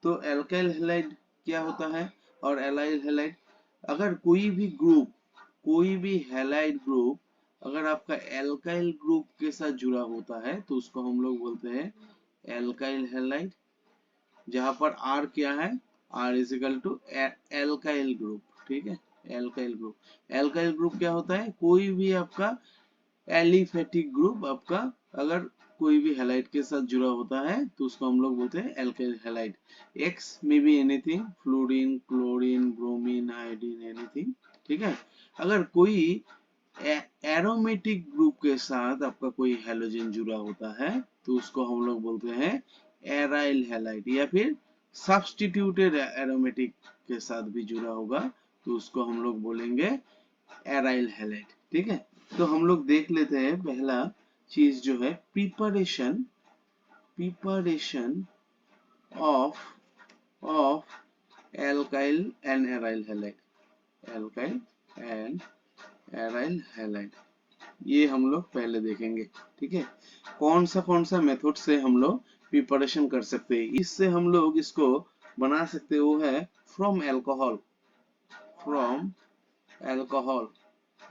तो alkyl halide क्या होता है और एलाइल हैलाइड, अगर कोई भी हैलाइड ग्रुप अगर आपका एल्काइल ग्रुप के साथ जुड़ा होता है तो उसको हम लोग बोलते हैं एल्काइल हैलाइड, जहां पर आर क्या है, R is equal to alkyl group, ठीक है। एल्काइल ग्रुप क्या होता है, कोई भी आपका एलिफेटिक ग्रुप आपका अगर कोई भी हैलाइड के साथ जुड़ा होता है तो उसको हम लोग बोलते हैं एल्काइल हैलाइड। एक्स में be anything, fluorine, chlorine, bromine, iodine, anything, ठीक है। अगर कोई एरोमेटिक ग्रुप के साथ आपका कोई हैलोजन जुड़ा होता है तो उसको हम लोग बोलते हैं एराइल हैलाइड, या फिर सब्स्टिट्यूटेड एरोमेटिक के साथ भी जुड़ा होगा तो उसको हम लोग बोलेंगे एराइल हैलाइड, ठीक है। तो हम लोग देख लेते हैं पहला चीज जो है preparation of of alkyl and aryl halide, alkyl and aryl halide, ये हम लोग पहले देखेंगे, ठीक है। कौन सा मेथड से हम लोग प्रिपरेशन कर सकते हैं, इससे हम लोग इसको बना सकते हैं, वो है from alcohol, from alcohol,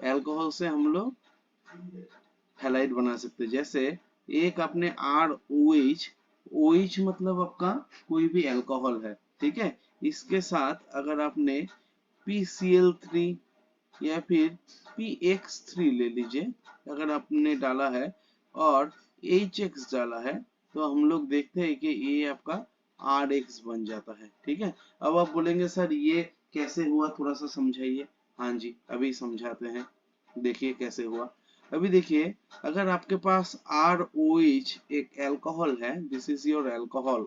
alcohol से हम लोग हैलाइड बना सकते हैं। जैसे एक आपने R O H, O H मतलब आपका कोई भी एल्कोहल है, ठीक है। इसके साथ अगर आपने PCl3 या फिर PX3 ले लीजिए, अगर आपने डाला है और HX डाला है तो हम लोग देखते हैं कि ये आपका RX बन जाता है, ठीक है। अब आप बोलेंगे सर ये कैसे हुआ, थोड़ा सा समझाइए। हाँ जी, अभी समझाते हैं, देखिए कैसे हुआ। अभी देखिए, अगर आपके पास ROH एक अल्कोहल है, this is your alcohol,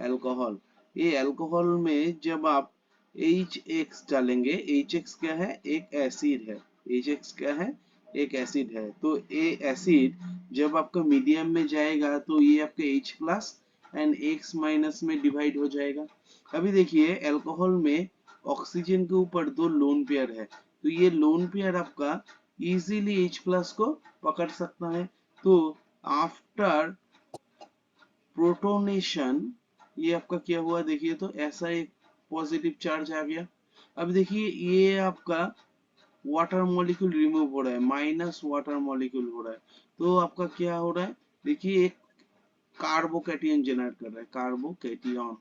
alcohol, ये अल्कोहल में जब आप HX डालेंगे, HX क्या है, एक एसिड है, HX क्या है, एक एसिड है। तो ये एसिड जब आपका मीडियम में जाएगा तो ये आपके H plus and X minus में डिवाइड हो जाएगा। अभी देखिए अल्कोहल में ऑक्सीजन के ऊपर दो लोन पेयर है, तो ये लोन पेयर आपका इजीली H प्लस को पकड़ सकता है। तो आफ्टर प्रोटोनेशन ये आपका क्या हुआ, देखिए तो ऐसा एक पॉजिटिव चार्ज आ गया। अब देखिए ये आपका वाटर मॉलिक्यूल रिमूव हो रहा है, माइनस वाटर मॉलिक्यूल हो रहा है, तो आपका क्या हो रहा है, देखिए एक कार्बोकैटियन जनरेट कर रहा है, कार्बोकैटियन।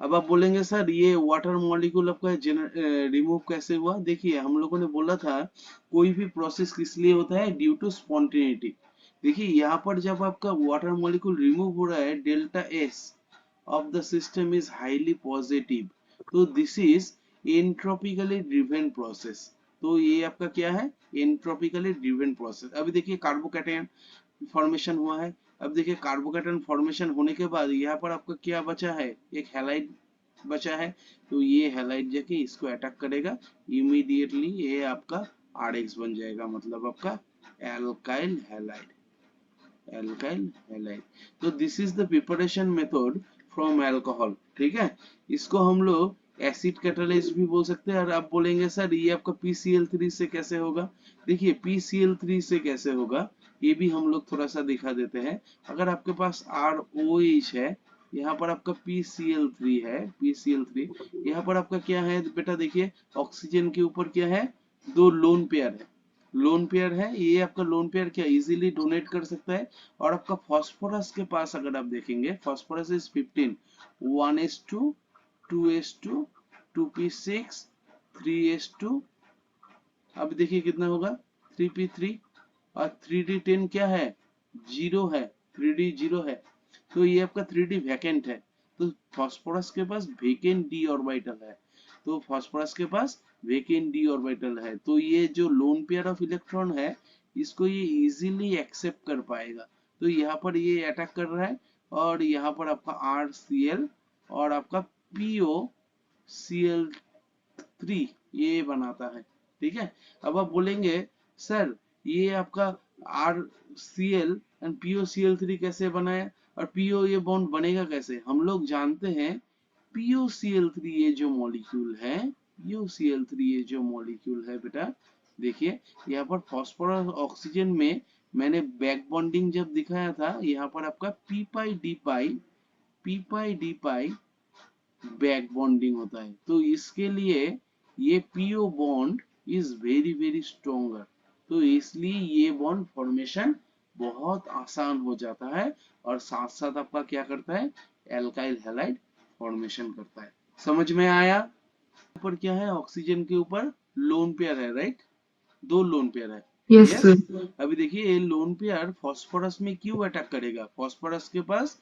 अब आप बोलेंगे सर ये वाटर मॉलिक्यूल आपका रिमूव कैसे हुआ, देखिए हम लोगों ने बोला था कोई भी प्रोसेस किस लिए होता है, ड्यू टू स्पॉन्टेनिटी। देखिए यहाँ पर जब आपका वाटर मॉलिक्यूल रिमूव हो रहा है, delta S of the system is highly positive, तो दिस इज एंट्रोपिकली ड्रिवन प्रोसेस। तो ये आपका क्या है, एंट्रोपिकली ड्रिवन प्रोसेस। अभी देखिए कार्बोकैटायन फॉर्मेशन हुआ है। अब देखिए कार्बोकैटायन फॉर्मेशन होने के बाद यहाँ पर आपका क्या बचा है, एक हैलाइड बचा है, तो ये हैलाइड जाके इसको अटैक करेगा, इमीडिएटली ये आपका RX बन जाएगा, मतलब आपका एल्काइल हैलाइड, एल्काइल हैलाइड। तो this is the preparation method from alcohol, ठीक है। इसको हम लोग एसिड कैटालाइज भी बोल सकते हैं। और आप बोलेंगे सर ये आपका PCl3 से कैसे होगा, देखिए PCl3 से कैसे होगा ये भी हम लोग थोड़ा सा दिखा देते हैं। अगर आपके पास ROH है, यहाँ पर आपका PCl3 है, PCl3 यहाँ पर आपका क्या है बेटा, देखिए ऑक्सीजन के ऊपर क्या है, दो लोन पेयर है, लोन पेयर है, ये आपका लोन पेयर क्या इजीली डोनेट कर सकता है। और आपका फास्फोरस के पास अगर आप देखेंगे, phosphorus is 15, 1s2, 2s2, 2p6, 3s2, अब देखिए कितना होगा 3p3, और 3d10 क्या है, जीरो है, 3d जीरो है, तो ये आपका 3d वैकेंट है। तो फास्फोरस के पास वेकेंट d ऑर्बिटल है, तो फास्फोरस के पास वेकेंट d ऑर्बिटल है, तो ये जो लोन पेयर ऑफ इलेक्ट्रॉन है इसको ये इजीली एक्सेप्ट कर पाएगा। तो यहाँ पर ये अटैक कर रहा है, और यहाँ पर आपका RCl और आपका POCl3 ये बनाता है, ठीक है। अब आप बोलेंगे सर ये आपका RCl एंड POCl3 कैसे बनाया, और PO ये बॉन्ड बनेगा कैसे, हम लोग जानते हैं POCl3 ये जो मॉलिक्यूल है, POCl3 ये जो मॉलिक्यूल है बेटा, देखिए यहाँ पर फास्फोरस ऑक्सीजन में मैंने बैक बॉन्डिंग जब दिखाया था, यहाँ पर आपका p पाई d पाई पी पाई डी पाई बैक बॉन्डिंग होता है। तो इसके लिए ये PO bond is very very stronger, तो इसलिए ये बॉन्ड फॉर्मेशन बहुत आसान हो जाता है और साथ साथ आपका क्या करता है, एल्काइल हैलाइड फॉर्मेशन करता है। समझ में आया? ऊपर क्या है, ऑक्सीजन के ऊपर लोन पेयर है, राइट, दो लोन पेयर है। Yes yes, sir. अभी देखिए ये लोन पेयर फास्फोरस में क्यों अटैक करेगा, फास्फोरस के पास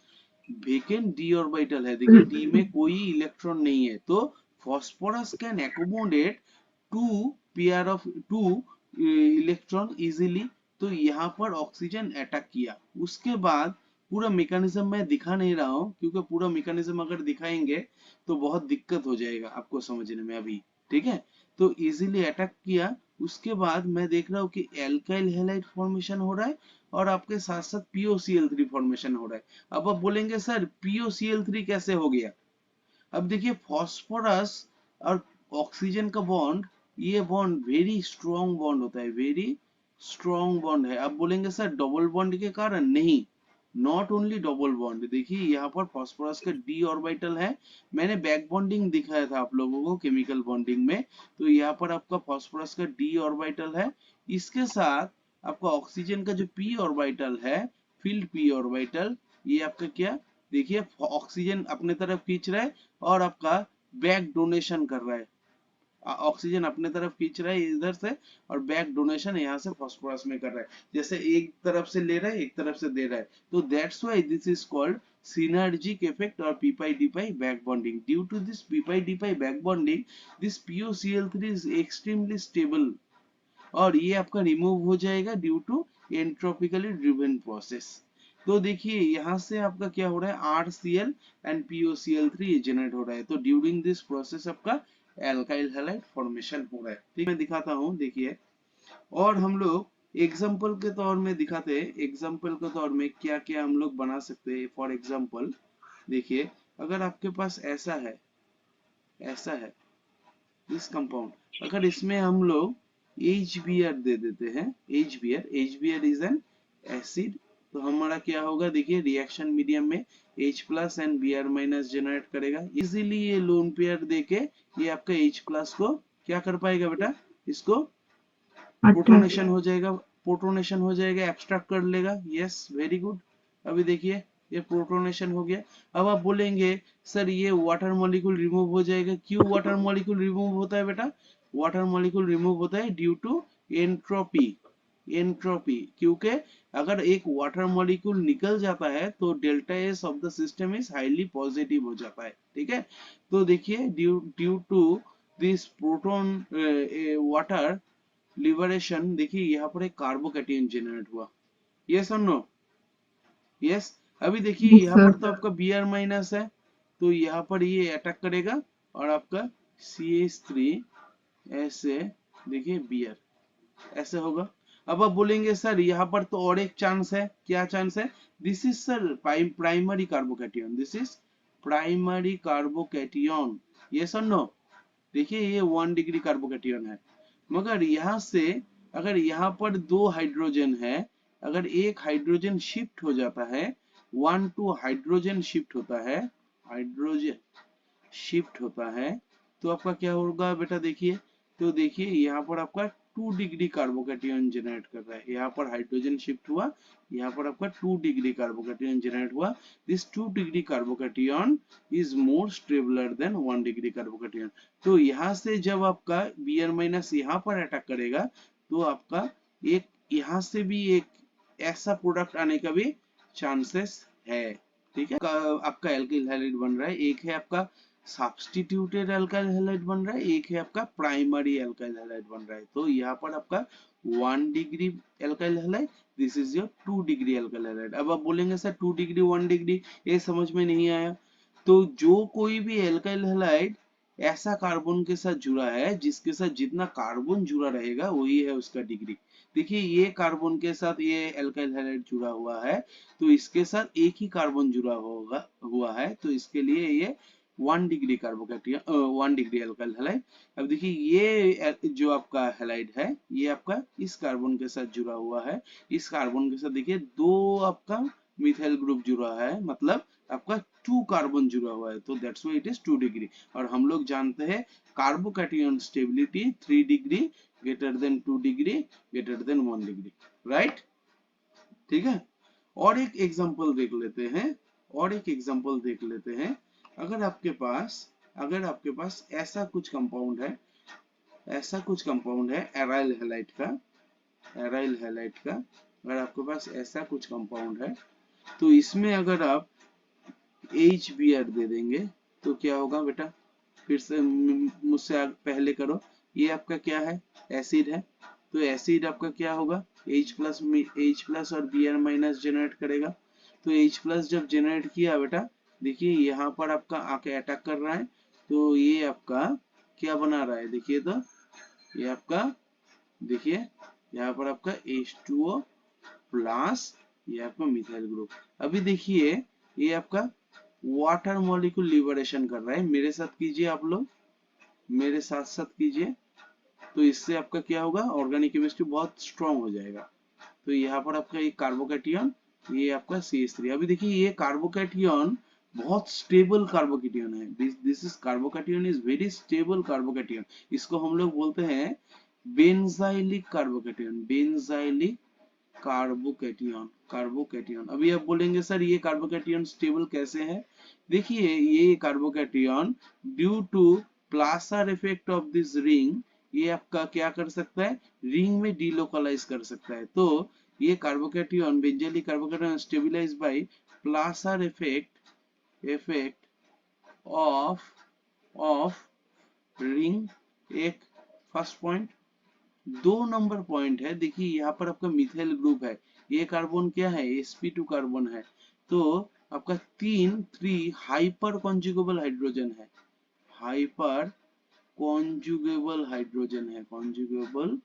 वेकेंट डी ऑर्बिटल है, देखिए डी में कोई इलेक्ट्रॉन नहीं है, तो phosphorus can accommodate two pair of two electron easily. तो यहाँ पर ऑक्सीजन अटैक किया, उसके बाद पूरा मैकेनिज्म मैं दिखा नहीं रहा हूँ क्योंकि पूरा मैकेनिज्म अगर दिखाएंगे तो बहुत दिक्कत हो जाएगा आपको समझने में अभी, ठीक है। तो इजीली अटैक किया, उसके बाद मैं देख रहा हूँ कि एल्काइल हैलाइड फॉर्मेशन हो रहा है और आपके साथ साथ POCl3 फॉर्मेशन हो रहा है। अब आप बोलेंगे सर POCl3 कैसे हो गया? अब देखिए फॉस्फोरस और ऑक्सीजन का बॉन्ड, ये बॉन्ड वेरी स्ट्रॉन्ग बॉन्ड होता है, वेरी स्ट्रॉन्ग बॉन्ड है। आप बोलेंगे सर डबल बॉन्ड के कारण, नहीं, नॉट ओनली डबल बॉन्ड, देखिए यहाँ पर फास्फोरस का डी ऑर्बिटल है, मैंने बैक बॉन्डिंग दिखाया था आप लोगों को केमिकल बॉन्डिंग में, तो यहाँ पर आपका फास्फोरस का डी ऑर्बिटल है, इसके साथ आपका ऑक्सीजन का जो पी ऑर्बिटल है, फील्ड पी ऑर्बिटल, ये आपका क्या, देखिए ऑक्सीजन अपने तरफ खींच रहा है और आपका बैक डोनेशन कर रहा है, ऑक्सीजन अपने तरफ खींच रहा है इधर से और बैक डोनेशन यहाँ से फास्फोरस में कर रहा है, जैसे एक तरफ से ले रहा है एक तरफ से दे रहा है, तो that's why this is called synergic effect or p pi d pi back bonding. Due to this p pi d pi back bonding, this POCl3 is extremely stable और ये आपका रिमूव हो जाएगा ड्यू टू एंट्रोपिकली ड्रिवन प्रोसेस। तो देखिए यहाँ से आपका क्या हो रहा है, RCl एंड POCl3 जनरेट हो रहा है, तो ड्यूरिंग दिस प्रोसेस आपका एल्काइल हैलाइड फॉर्मेशन हो रहा है, ठीक, मैं दिखाता हूँ देखिए। और हम लोग एग्जाम्पल के तौर में दिखाते हैं, एग्जाम्पल के तौर में क्या क्या हम लोग बना सकते हैं। फॉर एग्जाम्पल देखिए, अगर आपके पास ऐसा है, ऐसा है दिस कंपाउंड, अगर इसमें हम लोग HBr दे देते हैं, HBr इज एन एसिड, तो हमारा क्या होगा, देखिए रिएक्शन मीडियम में H plus and Br minus generate करेगा, इजीली ये लोन पेयर देके ये आपका H प्लस को क्या कर पाएगा बेटा, इसको प्रोटोनेशन हो जाएगा, प्रोटोनेशन हो जाएगा, एब्स्ट्रैक्ट कर लेगा, यस वेरी गुड। अभी देखिए ये प्रोटोनेशन हो गया। अब आप बोलेंगे सर ये वाटर मॉलिक्यूल रिमूव हो जाएगा, क्यों वाटर मॉलिक्यूल रिमूव होता है बेटा, वाटर मॉलिक्यूल रिमूव होता है ड्यू टू एंट्रोपी, एंट्रोपी, क्योंकि अगर एक वाटर मॉलिक्यूल निकल जाता है तो delta S of the system is highly positive हो जाता है, ठीक है। तो देखिए due to this proton water liberation, देखिए यहाँ पर एक कार्बोकैटायन जनरेट हुआ, यस और नो, यस। अभी देखिए यस यहाँ पर सर। तो आपका Br माइनस है, तो यहाँ पर ये अटैक करेगा और आपका CH3 ऐसे, देखिए Br ऐसे होगा। अब आप बोलेंगे सर यहाँ पर तो और एक चांस है, क्या चांस है, this is sir primary carbocation, this is primary carbocation, yes और नो। देखिए ये 1 डिग्री कार्बोकैटायन है, मगर यहाँ से अगर यहाँ पर दो हाइड्रोजन है, अगर एक हाइड्रोजन शिफ्ट हो जाता है, 1 to हाइड्रोजन शिफ्ट होता है, हाइड्रोजन शिफ्ट होता है, तो आपका क्या होगा बेटा, देखिए, तो देखिए यहाँ पर आपका 2 डिग्री कार्बोकैटायन जनरेट कर रहा है, यहाँ पर हाइड्रोजन शिफ्ट हुआ, यहाँ पर आपका 2 डिग्री कार्बोकैटायन जनरेट हुआ, this 2 degree carbocation is more stabler than 1 degree carbocation. तो यहाँ से जब आपका Br माइनस यहाँ पर अटैक करेगा, तो आपका एक यहाँ से भी एक ऐसा प्रोडक्ट आने का भी चांसेस है, ठीक है। आपका एल्किल हैलाइड बन रहा है, एक है आपका सब्स्टिट्यूटेड अल्काइल हैलाइड बन रहा है, एक है आपका प्राइमरी अल्काइल हैलाइड बन रहा है। तो यहाँ पर आपका 1 degree alkyl halide, this is your 2 degree alkyl halide. अब आप बोलेंगे सर 2 डिग्री 1 डिग्री ये समझ में नहीं आया, तो जो कोई भी अल्काइल हैलाइड ऐसा कार्बन के साथ जुड़ा है जिसके साथ जितना कार्बन जुड़ा रहेगा वही है उसका डिग्री। देखिए ये कार्बन के साथ ये अल्काइल हैलाइड जुड़ा हुआ है, तो इसके साथ एक ही कार्बन जुड़ा हुआ है, तो इसके लिए ये 1 degree carbocation 1 degree alkyl halide. अब देखिए ये जो आपका हैलाइड है ये आपका इस कार्बन के साथ जुड़ा हुआ है, इस कार्बन के साथ देखिए दो आपका मिथाइल ग्रुप जुड़ा है, मतलब आपका 2 कार्बन जुड़ा हुआ है, तो that's why it is 2 degree. और हम लोग जानते हैं carbocation stability 3 degree greater than 2 degree greater than 1 degree, right. ठीक है, और एक एग्जांपल देख लेते हैं, और एक एग्जांपल देख लेते हैं। अगर आपके पास ऐसा कुछ कंपाउंड है, ऐसा कुछ कंपाउंड है एराइल हैलाइड का, एराइल हैलाइड का, अगर आपके पास ऐसा कुछ कंपाउंड है, तो इसमें अगर आप HBr दे देंगे तो क्या होगा बेटा, फिर से मुझसे पहले करो। ये आपका क्या है, एसिड है, तो एसिड आपका क्या होगा, H+ और Br- जनरेट करेगा। तो H+ जब जनरेट किया बेटा, देखिए यहाँ पर आपका आके अटैक कर रहा है, तो ये आपका क्या बना रहा है, देखिए तो ये आपका, देखिए यहाँ पर आपका H2O प्लस ये आपका मिथाइल ग्रुप। अभी देखिए ये आपका वाटर मॉलिक्यूल लिबरेशन कर रहा है, मेरे साथ कीजिए आप लोग, मेरे साथ साथ कीजिए, तो इससे आपका क्या होगा, ऑर्गेनिक केमिस्ट्री बहुत स्ट्रांग हो जाएगा। तो यहाँ पर आपका ये कार्बोकैटायन, ये आपका CH3। अभी देखिए ये कार्बोकैटायन बहुत स्टेबल कार्बोकैटायन है, this is carbocation is very stable carbocation. इसको हम लोग बोलते हैं benzylic carbocation, benzylic carbocation, carbocation. अभी आप बोलेंगे सर ये कार्बोकैटायन स्टेबल कैसे है, देखिए ये carbocation due to plus R effect of this ring, ये आपका क्या कर सकता है, रिंग में डिलोकलाइज कर सकता है। तो ये carbocation, benzylic carbocation stabilize by plus R effect of of ring, एक फर्स्ट पॉइंट। 2 नंबर पॉइंट है, देखिए यहाँ पर आपका मिथाइल ग्रुप है, ये कार्बन क्या है, sp2 कार्बन है, तो आपका 3 हाइपर कॉन्जुगेबल हाइड्रोजन है, हाइपर कॉन्जुगेबल हाइड्रोजन है, कॉन्जुगेबल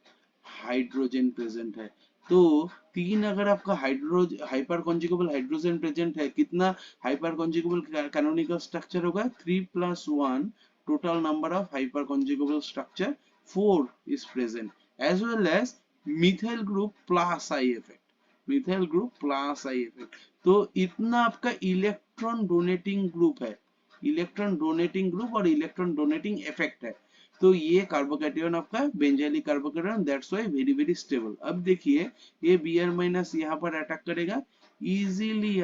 हाइड्रोजन प्रेजेंट है। तो 3 अगर आपका हाइपर कॉन्जुगेबल हाइड्रोजन प्रेजेंट है, कितना हाइपर कॉन्जुगेबल कैनोनिकल स्ट्रक्चर होगा, 3+1, total number of hyperconjugable structure 4 is present, as well as methyl group plus I effect, methyl group plus I effect. तो इतना आपका इलेक्ट्रॉन डोनेटिंग ग्रुप है, इलेक्ट्रॉन डोनेटिंग ग्रुप और electron donating effect है। तो ये carbocation आपका benzylic carbocation, that's why very very stable. अब देखिए ये Br- यहाँ पर अटैक करेगा, इजीली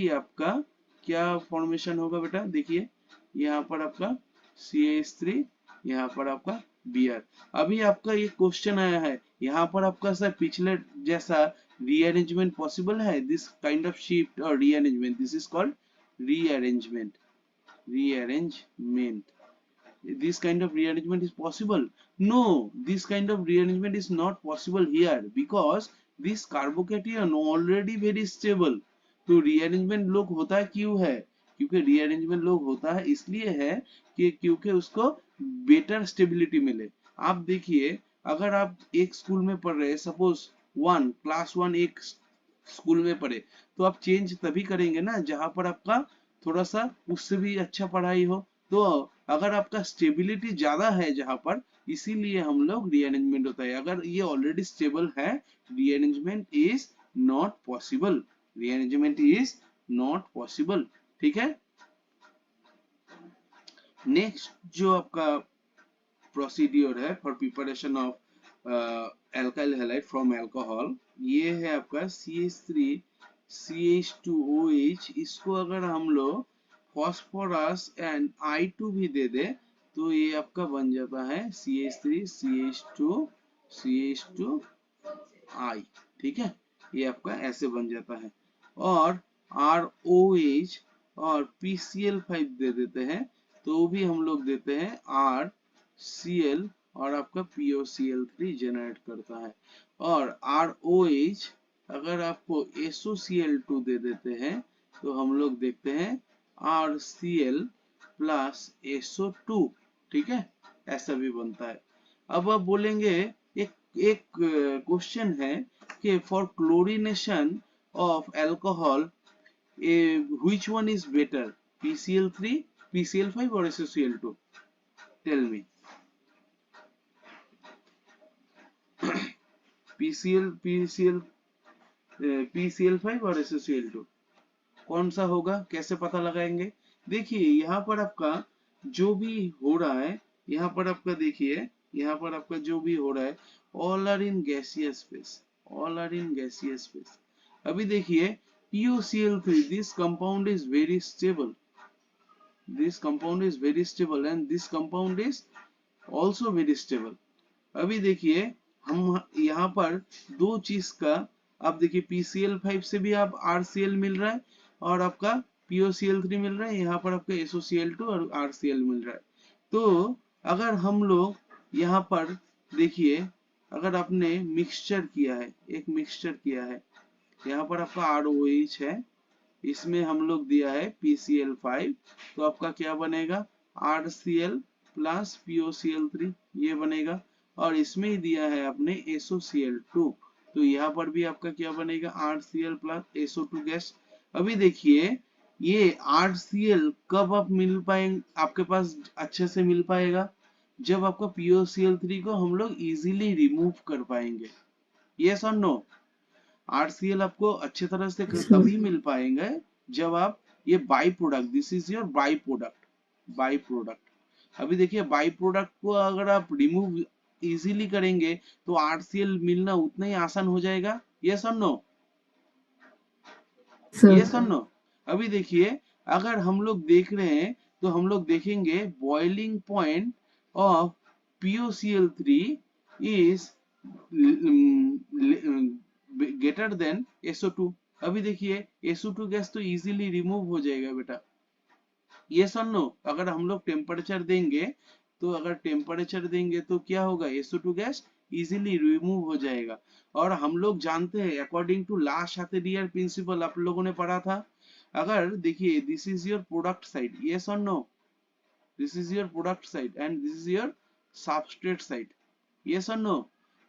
आपका क्या फॉर्मेशन होगा बेटा, देखिए यहाँ पर आपका CH3, यहाँ पर आपका Br। अभी आपका ये क्वेश्चन आया है, यहाँ पर आपका सर पिछले जैसा रीअरेंजमेंट पॉसिबल है, दिस काइंड ऑफ शिफ्ट और rearrangement, this is called rearrangement, rearrangement, this kind of rearrangement is possible, no, this kind of rearrangement is not possible here because this carbocation already very stable। तो rearrangement लोग होता क्यों है, क्योंकि rearrangement लोग होता है इसलिए है कि क्योंकि उसको बेटर स्टेबिलिटी मिले। आप देखिए अगर आप एक स्कूल में पढ़ रहे हैं, सपोज क्लास 1 एक स्कूल में पढ़े, तो आप चेंज तभी करेंगे ना जहां पर आपका थोड़ा सा उससे भी अच्छा पढ़ाई हो। तो अगर आपका स्टेबिलिटी ज्यादा है जहां पर, इसीलिए हम लोग रीअरेंजमेंट होता है। अगर ये ऑलरेडी स्टेबल है, rearrangement is not possible, rearrangement is not possible. ठीक है, नेक्स्ट जो आपका प्रोसीड्यूर है for preparation of alkyl halide from alcohol, ये है आपका CH3 CH2OH। इसको अगर हम लोग फॉस्फोरस एंड I2 भी दे दे, तो ये आपका बन जाता है CH3 CH2I। ठीक है, ये आपका ऐसे बन जाता है। और ROH और PCl5 दे देते हैं, तो भी हम लोग देते हैं RCl और आपका POCl3 जनरेट करता है। और ROH अगर आपको SOCl2 दे देते हैं, तो हम लोग देखते हैं RCl प्लस SO2। ठीक है, ऐसा भी बनता है। अब आप बोलेंगे एक एक क्वेश्चन है कि for chlorination of alcohol which one is better, PCl3 PCl5 or SOCl2, tell me, PCl PCl PCl5 or SOCl2, कौन सा होगा, कैसे पता लगाएंगे? देखिए यहाँ पर आपका जो भी हो रहा है, यहाँ पर आपका देखिए, यहाँ पर आपका जो भी हो रहा है, all are in gaseous phase, all are in gaseous phase. अभी देखिए PuCl3, this compound is very stable, this compound is very stable and this compound is also very stable। अभी देखिए हम यहाँ पर दो चीज का, आप देखिए PCl5 से भी आप RCl मिल रहा है और आपका PuCl3 मिल रहा है, यहाँ पर आपका SOCl2 और RCl मिल रहा है। तो अगर हम लोग यहाँ पर देखिए, अगर आपने मिक्सचर किया है, एक मिक्सचर किया है, यहाँ पर आपका ROH है, इसमें हम लोग दिया है PCl5, तो आपका क्या बनेगा, RCl प्लस POCl3 ये बनेगा, और इसमें ही दिया है आपने SOCl2, तो यहाँ पर भी आपका क्या बनेगा, RCl प्लस SO2 गैस। अभी देखिए ये RCl कब आप मिल पाएंगे, आपके पास अच्छे से मिल पाएगा, जब आपका POCl3 को हम लोग इजीली रिमूव कर पाएंगे। यस और नो? RCl आपको अच्छे तरह से सर। तभी मिल पाएंगे जब आप ये by product, this is your by product, by product. अभी देखिए बाई प्रोडक्ट को अगर आप रिमूव इजीली करेंगे तो RCl मिलना उतना ही आसान हो जाएगा। यस और नो? यस और सर। नो? अभी देखिए अगर हम लोग देख रहे हैं तो हम लोग देखेंगे boiling point of PuCl3 is greater than SO2। अभी देखिए SO2 गैस तो इजीली रिमूव हो जाएगा बेटा। यस और नो? अगर हम लोग टेम्परेचर देंगे, तो अगर टेम्परेचर देंगे तो क्या होगा, SO2 गैस इजीली रिमूव हो जाएगा। और हम लोग जानते हैं according to Le Chatelier principle, आप लोगों ने पढ़ा था, अगर देखिए this is your product side, yes और no? This is your product side and this is your substrate side, yes और नो?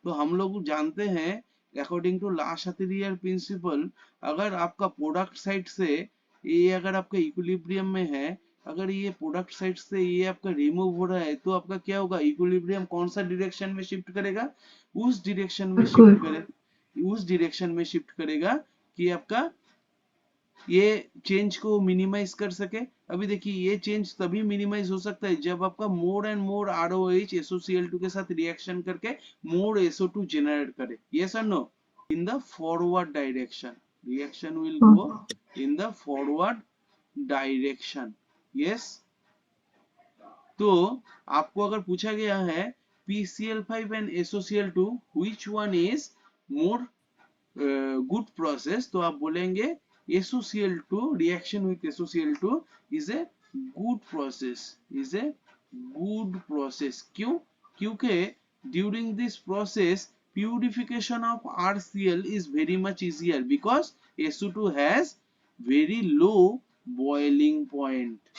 तो हम लोग जानते हैं according to Le Chatelier principle, अगर आपका प्रोडक्ट साइड से ये अगर आपका इक्विलिब्रियम में है, अगर ये प्रोडक्ट साइड से ये आपका रिमूव हो रहा है, तो आपका क्या होगा, इक्विलिब्रियम कौन सा डायरेक्शन में शिफ्ट करेगा, उस डायरेक्शन में शिफ्ट गुड। करे, उस डायरेक्शन में शिफ्ट करेगा कि आपका ये चेंज को मिनिमाइज कर सके। अभी देखिए ये चेंज तभी मिनिमाइज हो सकता है जब आपका more and more ROH SOCl2 के साथ रिएक्शन करके मोर SO2 जनरेट करे। यस और no? In the forward direction, reaction will go in the forward direction. Yes? तो आपको अगर पूछा गया है PCl5 and SOCl2 which one is more good process, तो आप बोलेंगे SOCl2 reaction with SOCl2 is a good process, is a good process। क्यों? क्योंकि during this process purification of RCl is very much easier because SO2 has very low boiling point।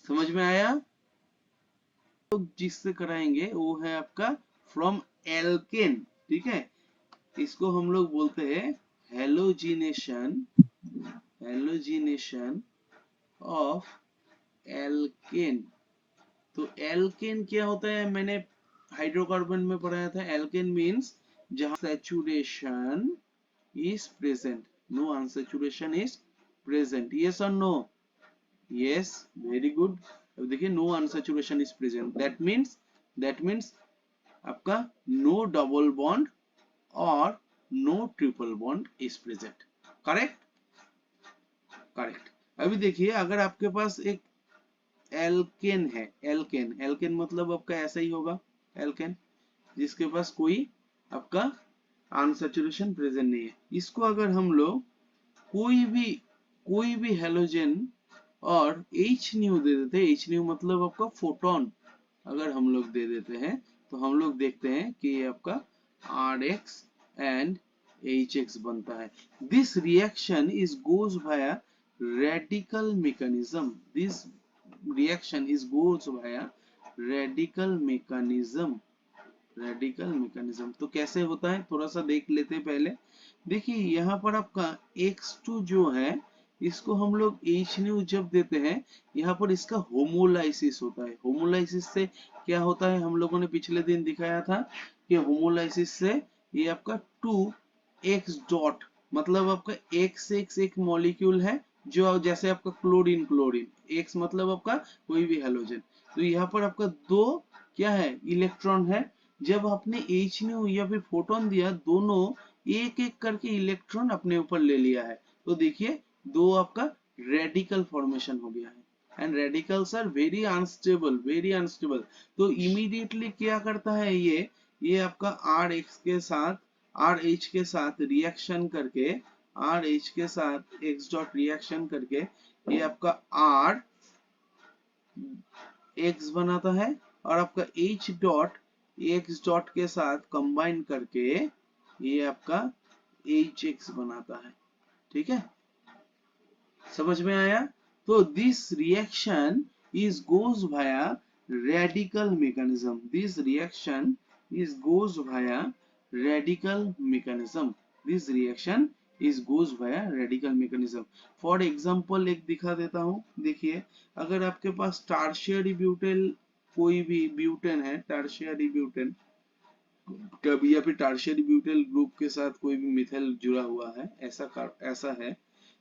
समझ में आया? तो जिससे कराएंगे वो है आपका फ्रॉम एल्केन, ठीक है, इसको हम लोग बोलते हैं हेलोजिनेशन, हेलोजिनेशन ऑफ एल्केन। तो एल्केन क्या होता है, मैंने हाइड्रोकार्बन में पढ़ाया था, एल्केन मींस जहां saturation is present, no unsaturation is present. Yes और नो? Yes, very good. अब देखिए no unsaturation is present, that means आपका नो डबल बॉन्ड और no triple bond is present. Correct? Correct. अभी देखिए अगर आपके पास एक एल्केन है, एल्केन, एल्केन मतलब आपका ऐसा ही होगा, एल्केन जिसके पास कोई आपका अनसैचुरेशन प्रेजेंट नहीं है, इसको अगर हम लोग कोई भी हेलोजन और H न्यू दे देते हैं, H न्यू मतलब आपका फोटोन, अगर हम लोग दे देते हैं तो हम लोग देखते हैं कि ये आपका RX एंड HX बनता है। This reaction is goes via radical mechanism, this reaction is goes via radical mechanism, radical mechanism. तो कैसे होता है थोड़ा सा देख लेते हैं पहले। देखिए यहाँ पर आपका X2 जो है इसको हम लोग H न्यू जब देते हैं, यहाँ पर इसका होमोलाइसिस होता है। होमोलाइसिस से क्या होता है, हम लोगों ने पिछले दिन दिखाया था कि होमोलाइसिस से ये आपका 2x डॉट, मतलब आपका X एक मॉलिक्यूल है जो जैसे आपका क्लोरीन, क्लोरीन X मतलब आपका कोई भी हेलोजन, तो यहाँ पर आपका दो क्या है, इलेक्ट्रॉन है। जब आपने H न्यू या फिर फोटोन दिया, दोनों एक एक करके इलेक्ट्रॉन अपने ऊपर ले लिया है, तो देखिए दो आपका रेडिकल फॉर्मेशन हो गया है। And radicals are very unstable, very unstable. तो इमीडिएटली क्या करता है ये आपका RH के साथ, RH के साथ रिएक्शन करके, RH के साथ X डॉट रिएक्शन करके ये आपका R X बनाता है, और आपका H डॉट X डॉट के साथ कंबाइन करके ये आपका HX बनाता है। ठीक है, समझ में आया? तो this reaction is goes via radical mechanism. This reaction is goes via radical mechanism. This reaction is goes via radical mechanism. For example एक दिखा देता हूँ, देखिए अगर आपके पास टर्शियरी ब्यूटेल, कोई भी ब्यूटेन है, टर्शियरी ब्यूटेन कभी, या फिर टर्शियरी ब्यूटेल ग्रुप के साथ कोई भी मिथाइल जुड़ा हुआ है, ऐसा है,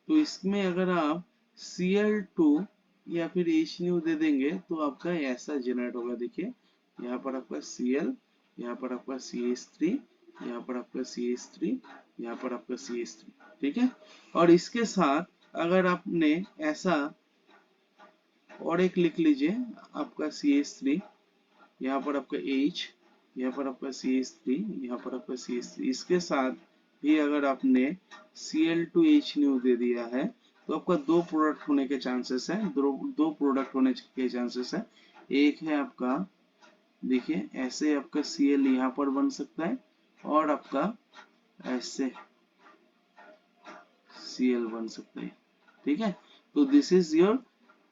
तो इसमें अगर आप Cl2 या फिर H न्यू दे देंगे तो आपका ऐसा जनरेट होगा। देखिए यहाँ पर आपका Cl, यहाँ पर आपका CH3, यहाँ पर आपका CH3, यहाँ पर आपका CH3। ठीक है, और इसके साथ अगर आपने ऐसा और एक लिख लीजिए, आपका CH3, यहाँ पर आपका H, यहाँ पर आपका CH3, यहाँ पर आपका CH3, इसके साथ भी अगर आपने Cl2H न्यू दे दिया है, तो आपका दो प्रोडक्ट होने के चांसेस है, दो प्रोडक्ट होने के चांसेस है। एक है आपका, देखिए ऐसे आपका Cl यहाँ पर बन सकता है, और आपका ऐसे Cl बन सकता है। ठीक है, तो this is your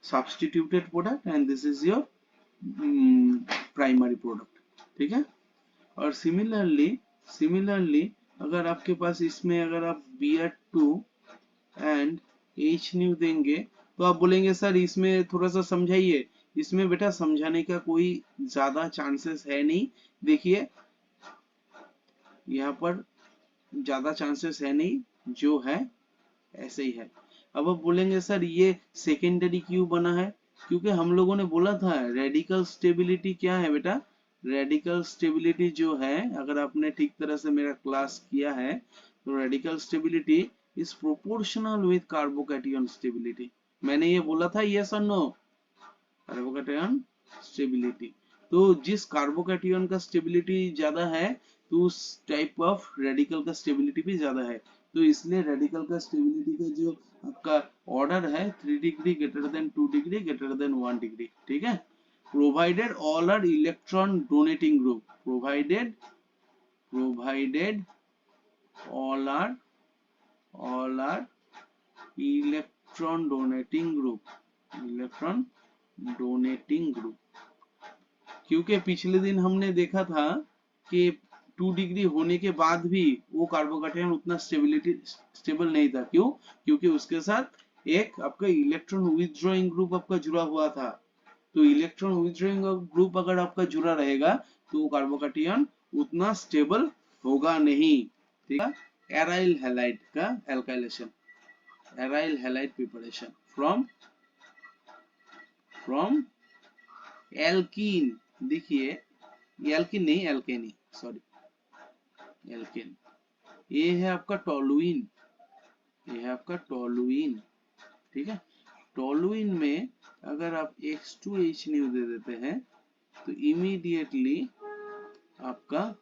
substituted product and this is your primary product. ठीक है, और सिमिलरली अगर आपके पास इसमें अगर आप Br2 एंड H न्यू देंगे, तो आप बोलेंगे सर इसमें थोड़ा सा समझाइए। इसमें बेटा समझाने का कोई ज्यादा चांसेस है नहीं। देखिए यहाँ पर ज्यादा चांसेस है नहीं, जो है ऐसे ही है। अब आप बोलेंगे सर ये सेकेंडरी क्यों बना है, क्योंकि हम लोगों ने बोला था रेडिकल स्टेबिलिटी क्या है बेटा, रेडिकल स्टेबिलिटी जो है, अगर आपने ठीक तरह से मेरा क्लास किया है, तो radical stability is proportional with carbocation stability. मैंने ये बोला था, यस और नो? कार्बोकैटायन स्टेबिलिटी, तो जिस कार्बोकैटायन का स्टेबिलिटी ज्यादा है, तो उस टाइप ऑफ रेडिकल का स्टेबिलिटी भी ज्यादा है। तो इसलिए रेडिकल का स्टेबिलिटी का जो आपका ऑर्डर है 3 degree greater than 2 degree greater than 1 degree. ठीक है, provided all are electron donating group, provided all are electron donating group। क्योंकि पिछले दिन हमने देखा था कि 2 डिग्री होने के बाद भी वो कार्बोकैटायन उतना स्टेबल नहीं था। क्यों? क्योंकि उसके साथ एक आपका इलेक्ट्रॉन विथड्रॉइंग ग्रुप आपका जुड़ा हुआ था। तो इलेक्ट्रॉन विथड्रॉइंग ग्रुप अगर आपका जुड़ा रहेगा, तो कार्बोकैटायन उतना स्टेबल होगा नहीं। ठीक है, एराइल हैलाइड का alkylation, aryl halide preparation from alkene. देखिए एल्कीन नहीं, एल्केनी, सॉरी, एल्केन। ये है आपका टोलुइन, ये है आपका टोलुइन। ठीक है, टोलुइन में अगर आप X2H न्यू दे देते हैं, तो इमीडिएटली आपका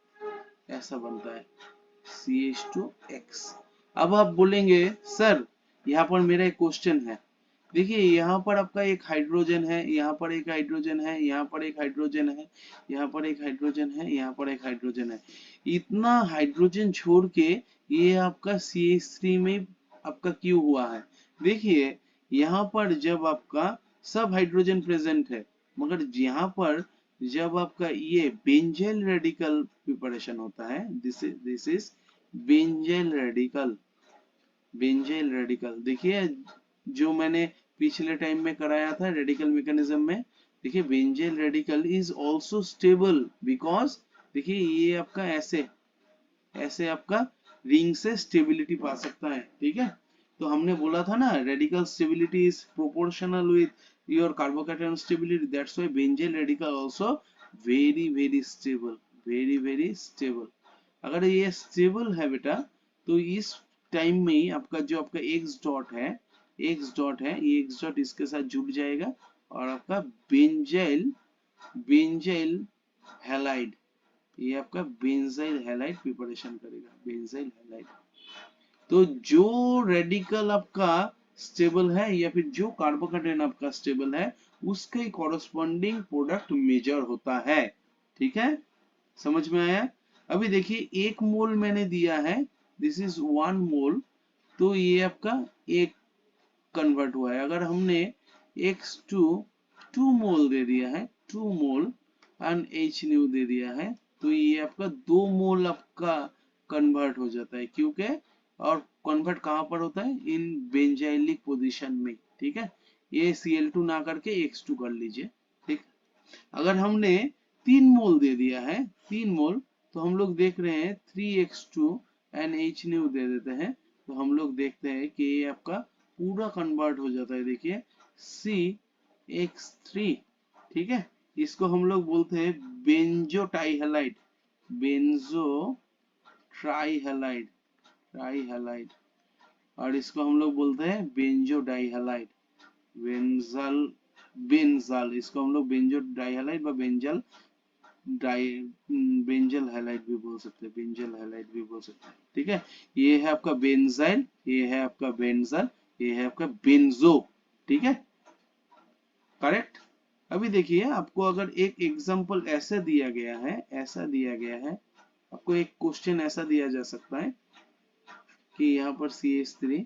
ऐसा बनता है CH2X। अब आप बोलेंगे सर यहाँ पर मेरा एक क्वेश्चन है। देखिए यहाँ पर आपका एक हाइड्रोजन है, यहाँ पर एक हाइड्रोजन है, यहाँ पर एक हाइड्रोजन है, यहाँ पर एक हाइड्रोजन है, यहाँ पर एक हाइड्रोजन है। इतना हाइड्रोजन छोड़ के ये आपका CH3 में आपका क्यों हुआ है? देखिए यहाँ पर जब आपका सब हाइड्रोजन प्रेजेंट है, मगर यहाँ पर जब आपका ये बेंजेल रेडिकल प्रिपरेशन होता है, दिस इज बेंजेल रेडिकल, बेंजेल रेडिकल। देखिए जो मैंने पिछले टाइम में कराया था रेडिकल मैकेनिज्म में, देखिए benzyl radical is also stable because देखिए ये आपका ऐसे ऐसे आपका रिंग से स्टेबिलिटी पा सकता है। ठीक है, तो हमने बोला था ना radical stability is proportional with your carbocation stability, that's why benzene radical also very very stable, very very stable. अगर ये स्टेबल है बेटा तो इस टाइम में ही आपका जो आपका एक्स डॉट है, एक्स डॉट है, ये एक्स डॉट इसके साथ जुड़ जाएगा और आपका बेंजाइल, बेंजाइल हैलाइड, ये आपका बेंजाइल हैलाइड प्रिपरेशन करेगा, बेंजाइल हैलाइड। तो जो रेडिकल आपका स्टेबल है या फिर जो कार्बोकैटायन आपका स्टेबल है उसका ही कॉरस्पॉन्डिंग प्रोडक्ट मेजर होता है। ठीक है, समझ में आया? अभी देखिए 1 मोल मैंने दिया है, दिस इज 1 मोल, तो ये आपका एक कन्वर्ट हुआ है। अगर हमने x2 2 मोल दे दिया है, 2 मोल एंड h न्यू दे दिया है, तो ये आपका 2 मोल आपका कन्वर्ट हो जाता है, क्योंकि और कन्वर्ट कहां पर होता है, इन बेंजाइलिक पोजीशन में। ठीक है, ये Cl2 ना करके x2 कर लीजिए। ठीक, अगर हमने 3 मोल दे दिया है, 3 मोल, तो हम लोग देख रहे हैं 3x2 एंड h न्यू दे देते हैं, तो हम लोग देखते हैं कि ये आपका पूरा कन्वर्ट हो जाता है। देखिए CX3, ठीक है, इसको हम लोग बोलते हैं बेंजो टाइहैलाइड, बेंजो ट्राइहैलाइड, ट्राइहैलाइड, और इसको हम लोग बोलते हैं बेंजो डाइहैलाइड, बेंजल, बेंजल, इसको हम लोग बेंजो डाइहैलाइड व बेंजल डाई, बेंजल हैलाइड भी बोल सकते हैं, बेंजल हैलाइड भी बोल सकते हैं। ठीक है, ये है आपका बेंजाइल, ये है आपका बेंजल, ये है आपका बेंजो। ठीक है, करेक्ट। अभी देखिए आपको अगर एक एग्जांपल ऐसा दिया गया है, ऐसा दिया गया है, आपको एक क्वेश्चन ऐसा दिया जा सकता है कि यहाँ पर CH3,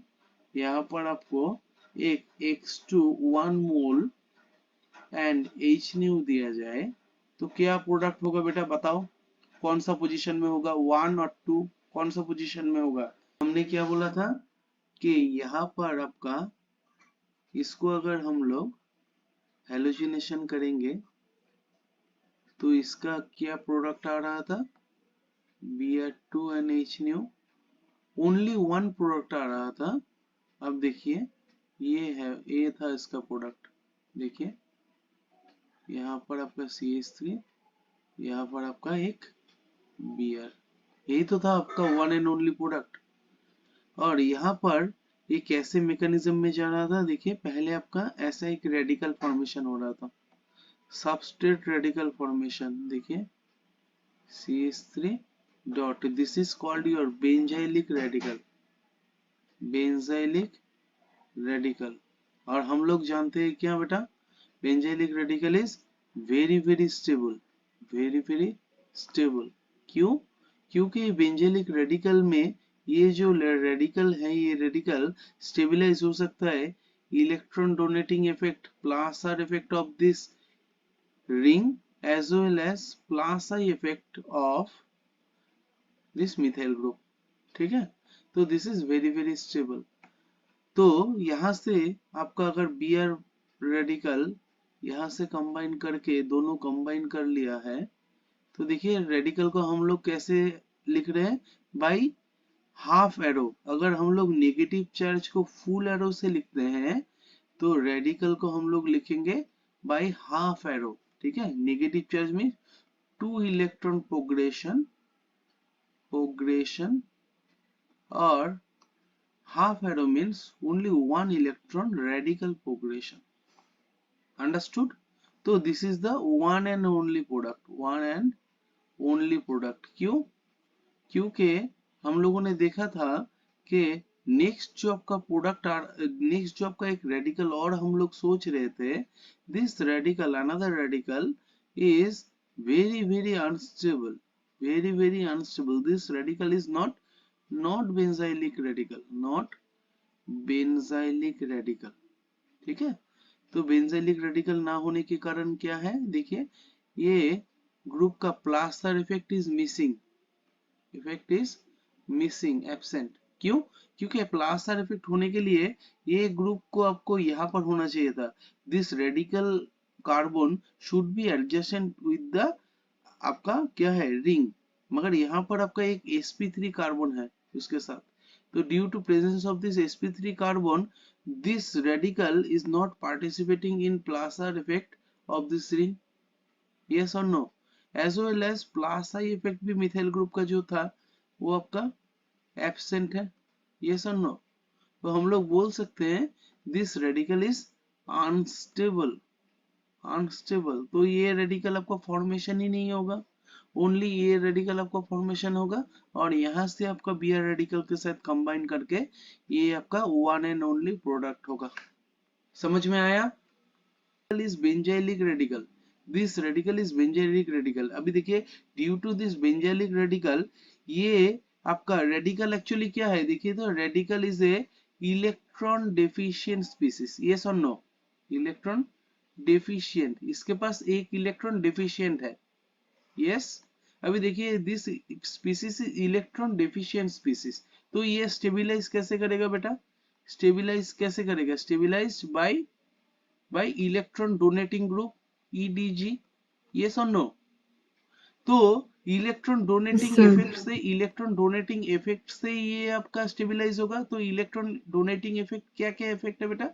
यहाँ पर आपको एक X2 1 mole and H new दिया जाए, तो क्या प्रोडक्ट होगा बेटा बताओ, कौन सा पोजीशन में होगा, 1 और 2 कौन सा पोजीशन में होगा? हमने क्या बोला था कि यहाँ पर आपका इसको अगर हम लोग हेलोजिनेशन करेंगे तो इसका क्या प्रोडक्ट आ रहा था, Br2 and H न्यू, ओनली 1 प्रोडक्ट आ रहा था। अब देखिए ये है, ये था इसका प्रोडक्ट, देखिए यहाँ पर आपका CH3, यहाँ पर आपका एक Br, यही तो था आपका वन एंड ओनली प्रोडक्ट। और यहाँ पर ये कैसे मैकेनिज्म में जा रहा था, देखिए पहले आपका ऐसा एक रेडिकल फॉर्मेशन हो रहा था, सबस्ट्रेट रेडिकल फॉर्मेशन, देखिए CH3 dot, this is called your benzylic radical, benzylic radical. और हम लोग जानते हैं क्या बेटा, benzylic radical is very very stable, very very stable. क्यों? क्योंकि बेंजाइलिक रेडिकल में ये जो रेडिकल है, ये रेडिकल स्टेबलाइज हो सकता है electron donating effect plus are effect of this ring as well as plus I effect of this methyl group। ठीक है, तो this is very very stable। तो यहाँ से आपका अगर Br रेडिकल यहाँ से कंबाइन करके दोनों कंबाइन कर लिया है, तो देखिए रेडिकल को हम लोग कैसे लिख रहे हैं, बाई हाफ एरो। अगर हम लोग नेगेटिव चार्ज को फुल एरो से लिखते हैं तो रेडिकल को हम लोग लिखेंगे बाई हाफ एरो। ठीक है, नेगेटिव चार्ज में 2 इलेक्ट्रॉन प्रोग्रेशन, प्रोग्रेशन, और half arrow means only 1 electron radical progression। Understood? So this is the one and only product, one and only product। क्यों? क्योंकि हम लोगों ने देखा था कि नेक्स्ट जो आपका प्रोडक्ट, नेक्स्ट जो आपका एक रेडिकल और हम लोग सोच रहे थे, this radical, another radical is very very unstable, very very unstable। This radical is not benzylic radical, not benzylic radical। ठीक है, तो बेंजाइलिक रेडिकल ना होने के कारण क्या है, देखिए ये ग्रुप का plus are effect is missing, effect is missing, absent. क्यों? क्योंकि प्लस आर इफेक्ट होने के लिए ये ग्रुप को आपको यहाँ पर होना चाहिए था, this radical carbon should be adjacent with the आपका क्या है, रिंग, मगर यहाँ पर आपका एक sp3 कार्बन है उसके साथ, तो due to presence of this sp3 carbon this radical is not participating in plus r effect of this ring, yes or no, as well as plus I effect भी मिथाइल ग्रुप का जो था वो आपका एब्सेंट है, yes or no। तो हम लोग बोल सकते हैं this radical is unstable, unstable. तो ये रेडिकल आपका फॉर्मेशन ही नहीं होगा, ओनली ये रेडिकल आपका फॉर्मेशन होगा और यहाँ से आपका बी आर रेडिकल के साथ कंबाइन करके ये आपका वन एंड ओनली प्रोडक्ट होगा। समझ में आया? is benzylic radical, this radical is benzylic radical। अभी देखिए due to this benzylic radical ये आपका रेडिकल एक्चुअली क्या है, देखिए तो radical is a electron deficient species, yes और नो, इलेक्ट्रॉन डेफिशिएंट, इसके पास एक इलेक्ट्रॉन डेफिशिएंट है, यस। अभी देखिए this species is electron deficient species, तो ये स्टेबिलाइज कैसे करेगा बेटा, स्टेबिलाइज कैसे करेगा, stabilise bye electron donating group EDG, yes or no। तो electron Yes, donating sir. Effect से, इलेक्ट्रॉन डोनेटिंग इफेक्ट से ये आपका स्टेबलाइज होगा। तो इलेक्ट्रॉन डोनेटिंग इफेक्ट क्या क्या इफेक्ट है बेटा,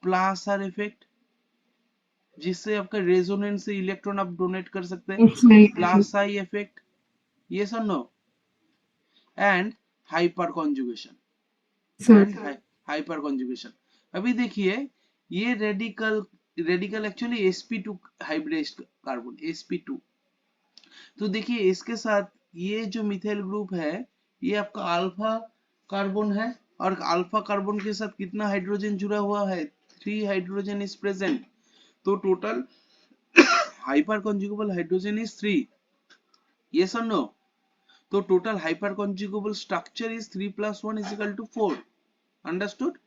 प्लस आर इफेक्ट, जिससे आपका रेजोनेंस से इलेक्ट्रॉन आप डोनेट कर सकते हैं, X-ray effect. Plus I effect, yes और no, and hyperconjugation, Sir. And hyperconjugation. अभी देखिए ये radical actually sp2 hybrid carbon sp2, तो देखिए इसके साथ ये जो मिथाइल ग्रुप है ये आपका अल्फा कार्बन है और अल्फा कार्बन के साथ कितना हाइड्रोजन जुड़ा हुआ है, 3 हाइड्रोजन इज प्रेजेंट। तो total hyperconjugable hydrogen is 3, yes और नो। तो total hyperconjugable structure is 3 + 1 = 4, understood.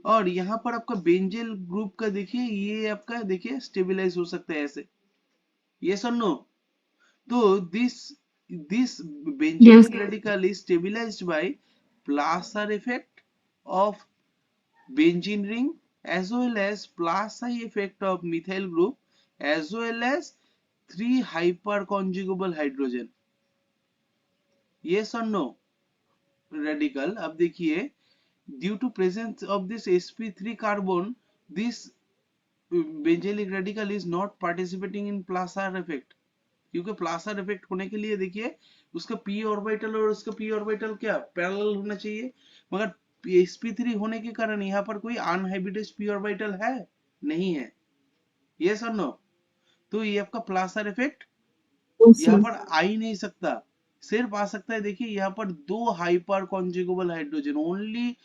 और यहाँ पर आपका बेंजेल ग्रुप का देखिए ये आपका देखिए स्टेबलाइज हो सकता है ऐसे, यस और नो। तो this Yes. benzylic radical is stabilized by plus R effect of benzene ring as well as plus I effect of methyl group as well as 3 hyperconjugable hydrogen, yes or no radical। अब देखिए due to presence of this sp3 carbon this benzylic radical is not participating in plus R effect, क्योंकि plus are effect होने के लिए देखिए उसका p orbital और उसका p ऑर्बिटल क्या पैरेलल होना चाहिए, मगर sp3 होने के कारण यहाँ पर कोई अनहाइब्रिडाइज्ड p ऑर्बिटल है नहीं है, यस और नो। तो ये आपका प्लस आर इफेक्ट Yes, यहाँ sir. पर आ ही नहीं सकता, सिर्फ आ सकता है देखिए यहाँ पर 2 hyperconjugable hydrogen, only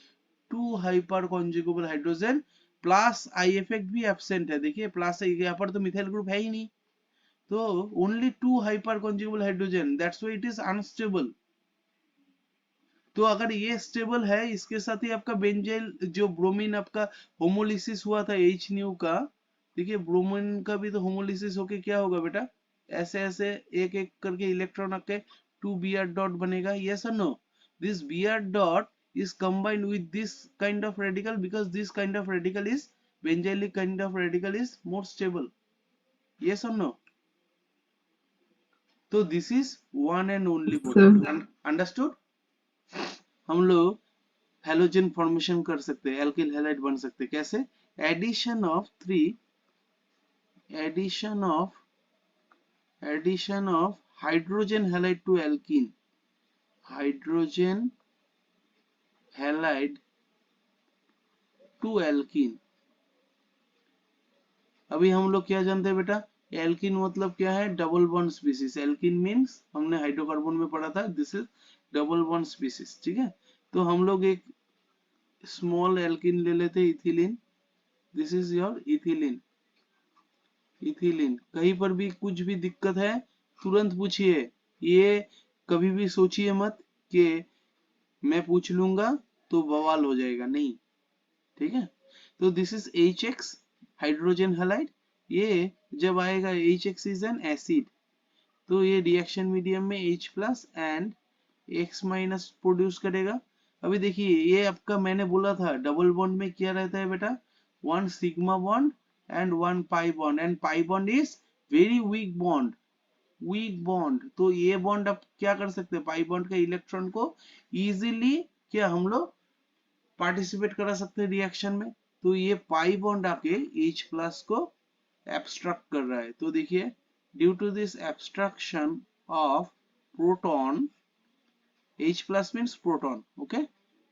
2 hyperconjugable hydrogen, plus I effect भी एब्सेंट है, देखिए प्लस यहाँ पर तो मिथाइल ग्रुप है ही नहीं, तो only 2 hyperconjugable hydrogen, that's why it is unstable। तो अगर ये स्टेबल है इसके साथ ही आपका बेंजेल जो ब्रोमीन आपका होमोलिसिस हुआ था H न्यू का, देखिए ब्रोमीन का भी तो होमोलिसिस होके क्या होगा बेटा, ऐसे ऐसे एक एक करके इलेक्ट्रॉन आके 2 Br डॉट बनेगा, यस और no. This Br dot is combined with this kind of radical because this kind of radical is benzylic kind of radical is more stable, yes or no। तो this is one and only Yes, sir. Product, understood. हम लोग halogen formation कर सकते हैं, alkyl halide बन सकते हैं, कैसे, addition of 3, addition of hydrogen halide to alkene, hydrogen halide to alkene. अभी हम लोग क्या जानते हैं बेटा, एल्कीन मतलब क्या है, double bond species, alkene means हमने हाइड्रोकार्बन में पढ़ा था this is double bond species, ठीक है। तो हम लोग एक स्मॉल एल्कीन ले लेते हैं, ethylene, this is your ethylene, ethylene. कहीं पर भी कुछ भी दिक्कत है तुरंत पूछिए, ये कभी भी सोचिए मत कि मैं पूछ लूंगा तो बवाल हो जाएगा, नहीं, ठीक है। तो this is HX hydrogen halide, ये जब आएगा HX इज एन एसिड, तो ये रिएक्शन मीडियम में H+ एंड X- प्रोड्यूस करेगा। अभी देखिए ये आपका मैंने बोला था डबल बॉन्ड में क्या रहता है बेटा, 1 sigma bond and 1 pi bond, and pi bond is very weak bond, weak bond. तो ये बॉन्ड आप क्या कर सकते हैं, पाई बॉन्ड के इलेक्ट्रॉन को इजीली क्या हम लोग पार्टिसिपेट करा सकते हैं रिएक्शन में। तो ये पाई बॉन्ड आके H प्लस को एब्स्ट्रैक्ट कर रहा है। तो देखिए due to this abstraction of proton, H plus means proton, okay,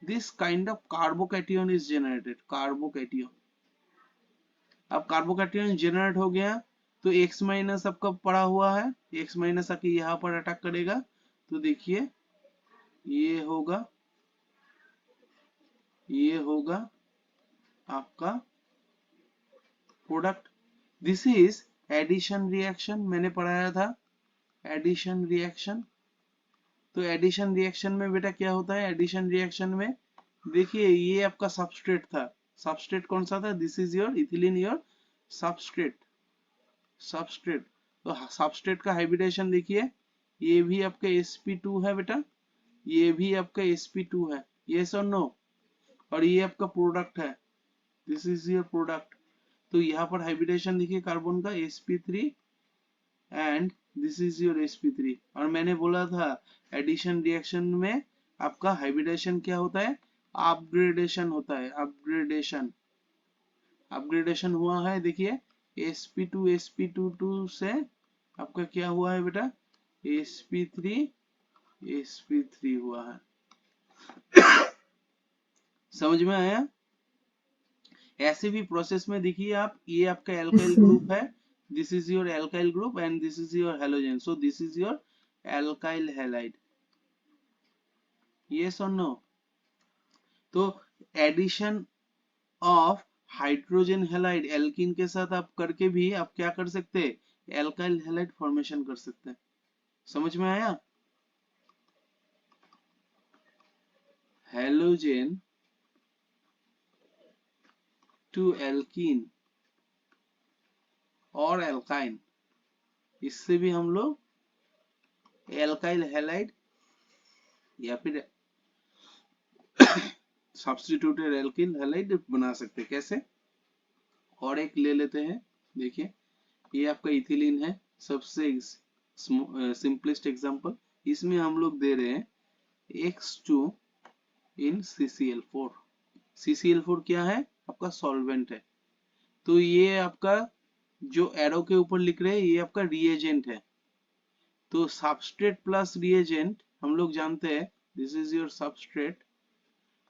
this kind of carbocation is generated, carbocation। अब कार्बोकैटियन जनरेट हो गया तो X माइनस आपका पड़ा हुआ है, X माइनस आके यहाँ पर अटैक करेगा। तो देखिए ये होगा, ये होगा आपका product. This is addition reaction, मैंने पढ़ाया था एडिशन रिएक्शन। तो एडिशन रिएक्शन में बेटा क्या होता है, एडिशन रिएक्शन में देखिए ये आपका सबस्ट्रेट था, सबस्ट्रेट कौन सा था, this is your ethylene, your substrate, substrate. तो सबस्ट्रेट का हाइब्रिडेशन देखिए, ये भी आपका sp2 है बेटा, ये भी आपका sp2 है, यस और नो, और ये आपका प्रोडक्ट है, दिस इज योर प्रोडक्ट। तो यहाँ पर हाइब्रिडेशन देखिए कार्बन का sp3 and this is your sp3। और मैंने बोला था एडिशन रिएक्शन में आपका हाइब्रिडेशन क्या होता है, अपग्रेडेशन होता है, अपग्रेडेशन, अपग्रेडेशन हुआ है। देखिए sp2 sp22 से आपका क्या हुआ है बेटा, sp3 sp3 हुआ है। समझ में आया। ऐसे भी प्रोसेस में देखिए आप, ये आपका Yes, एल्काइल sir. ग्रुप है, this is your alkyl group and this is your halogen, so this is your alkyl halide, yes और नो। तो addition of hydrogen halide alkene के साथ आप करके भी आप क्या कर सकते हैं, एल्काइल हैलाइड फॉर्मेशन कर सकते हैं। समझ में आया। हेलोजन टू एल्कीन और एल्काइन, इससे भी हम लोग एल्काइल हैलाइड या फिर सब्स्टिट्यूटेड एल्किल हैलाइड बना सकते हैं। कैसे, और एक ले लेते हैं, देखिए ये आपका इथिलीन है, सबसे सिंपलेस्ट एग्जांपल। इसमें हम लोग दे रहे हैं X2 इन CCl4। CCl4 क्या है, आपका सॉल्वेंट है। तो ये आपका जो एरो के ऊपर लिख रहे हैं ये आपका रिएजेंट है। तो सबस्ट्रेट प्लस रिएजेंट हम लोग जानते हैं, दिस इज योर सबस्ट्रेट।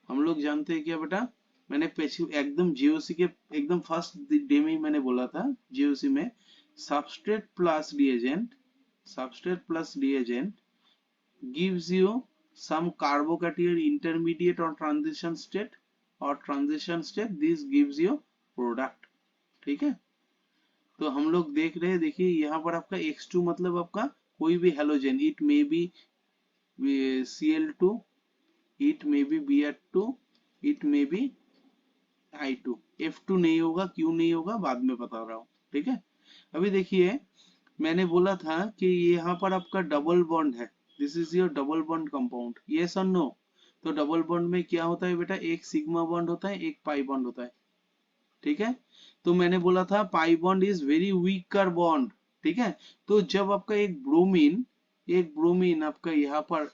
हम लोग जानते हैं क्या बेटा, मैंने एकदम जीओसी के एकदम फर्स्ट डे में मैंने बोला था, जीओसी में substrate plus reagent, substrate plus reagent gives you some carbocation intermediate or transition state, or transition state, this gives you product। ठीक है। तो हम लोग देख रहे हैं, देखिए यहाँ पर आपका X2 मतलब आपका कोई भी halogen, it may be Cl2, it may be Br2, it may be I2, F2 नहीं होगा, क्यों नहीं होगा बाद में बता रहा हूँ। ठीक है। अभी देखिए मैंने बोला था कि यहाँ पर आपका डबल बॉन्ड है, this is your double bond compound, yes और नो। तो डबल बॉन्ड में क्या होता है बेटा, एक सिग्मा बॉन्ड होता है, एक पाई बॉन्ड होता है। ठीक है। तो मैंने बोला था pi bond is very weaker bond. ठीक है। तो जब आपका एक ब्रोमीन, एक ब्रोमीन आपका यहाँ पर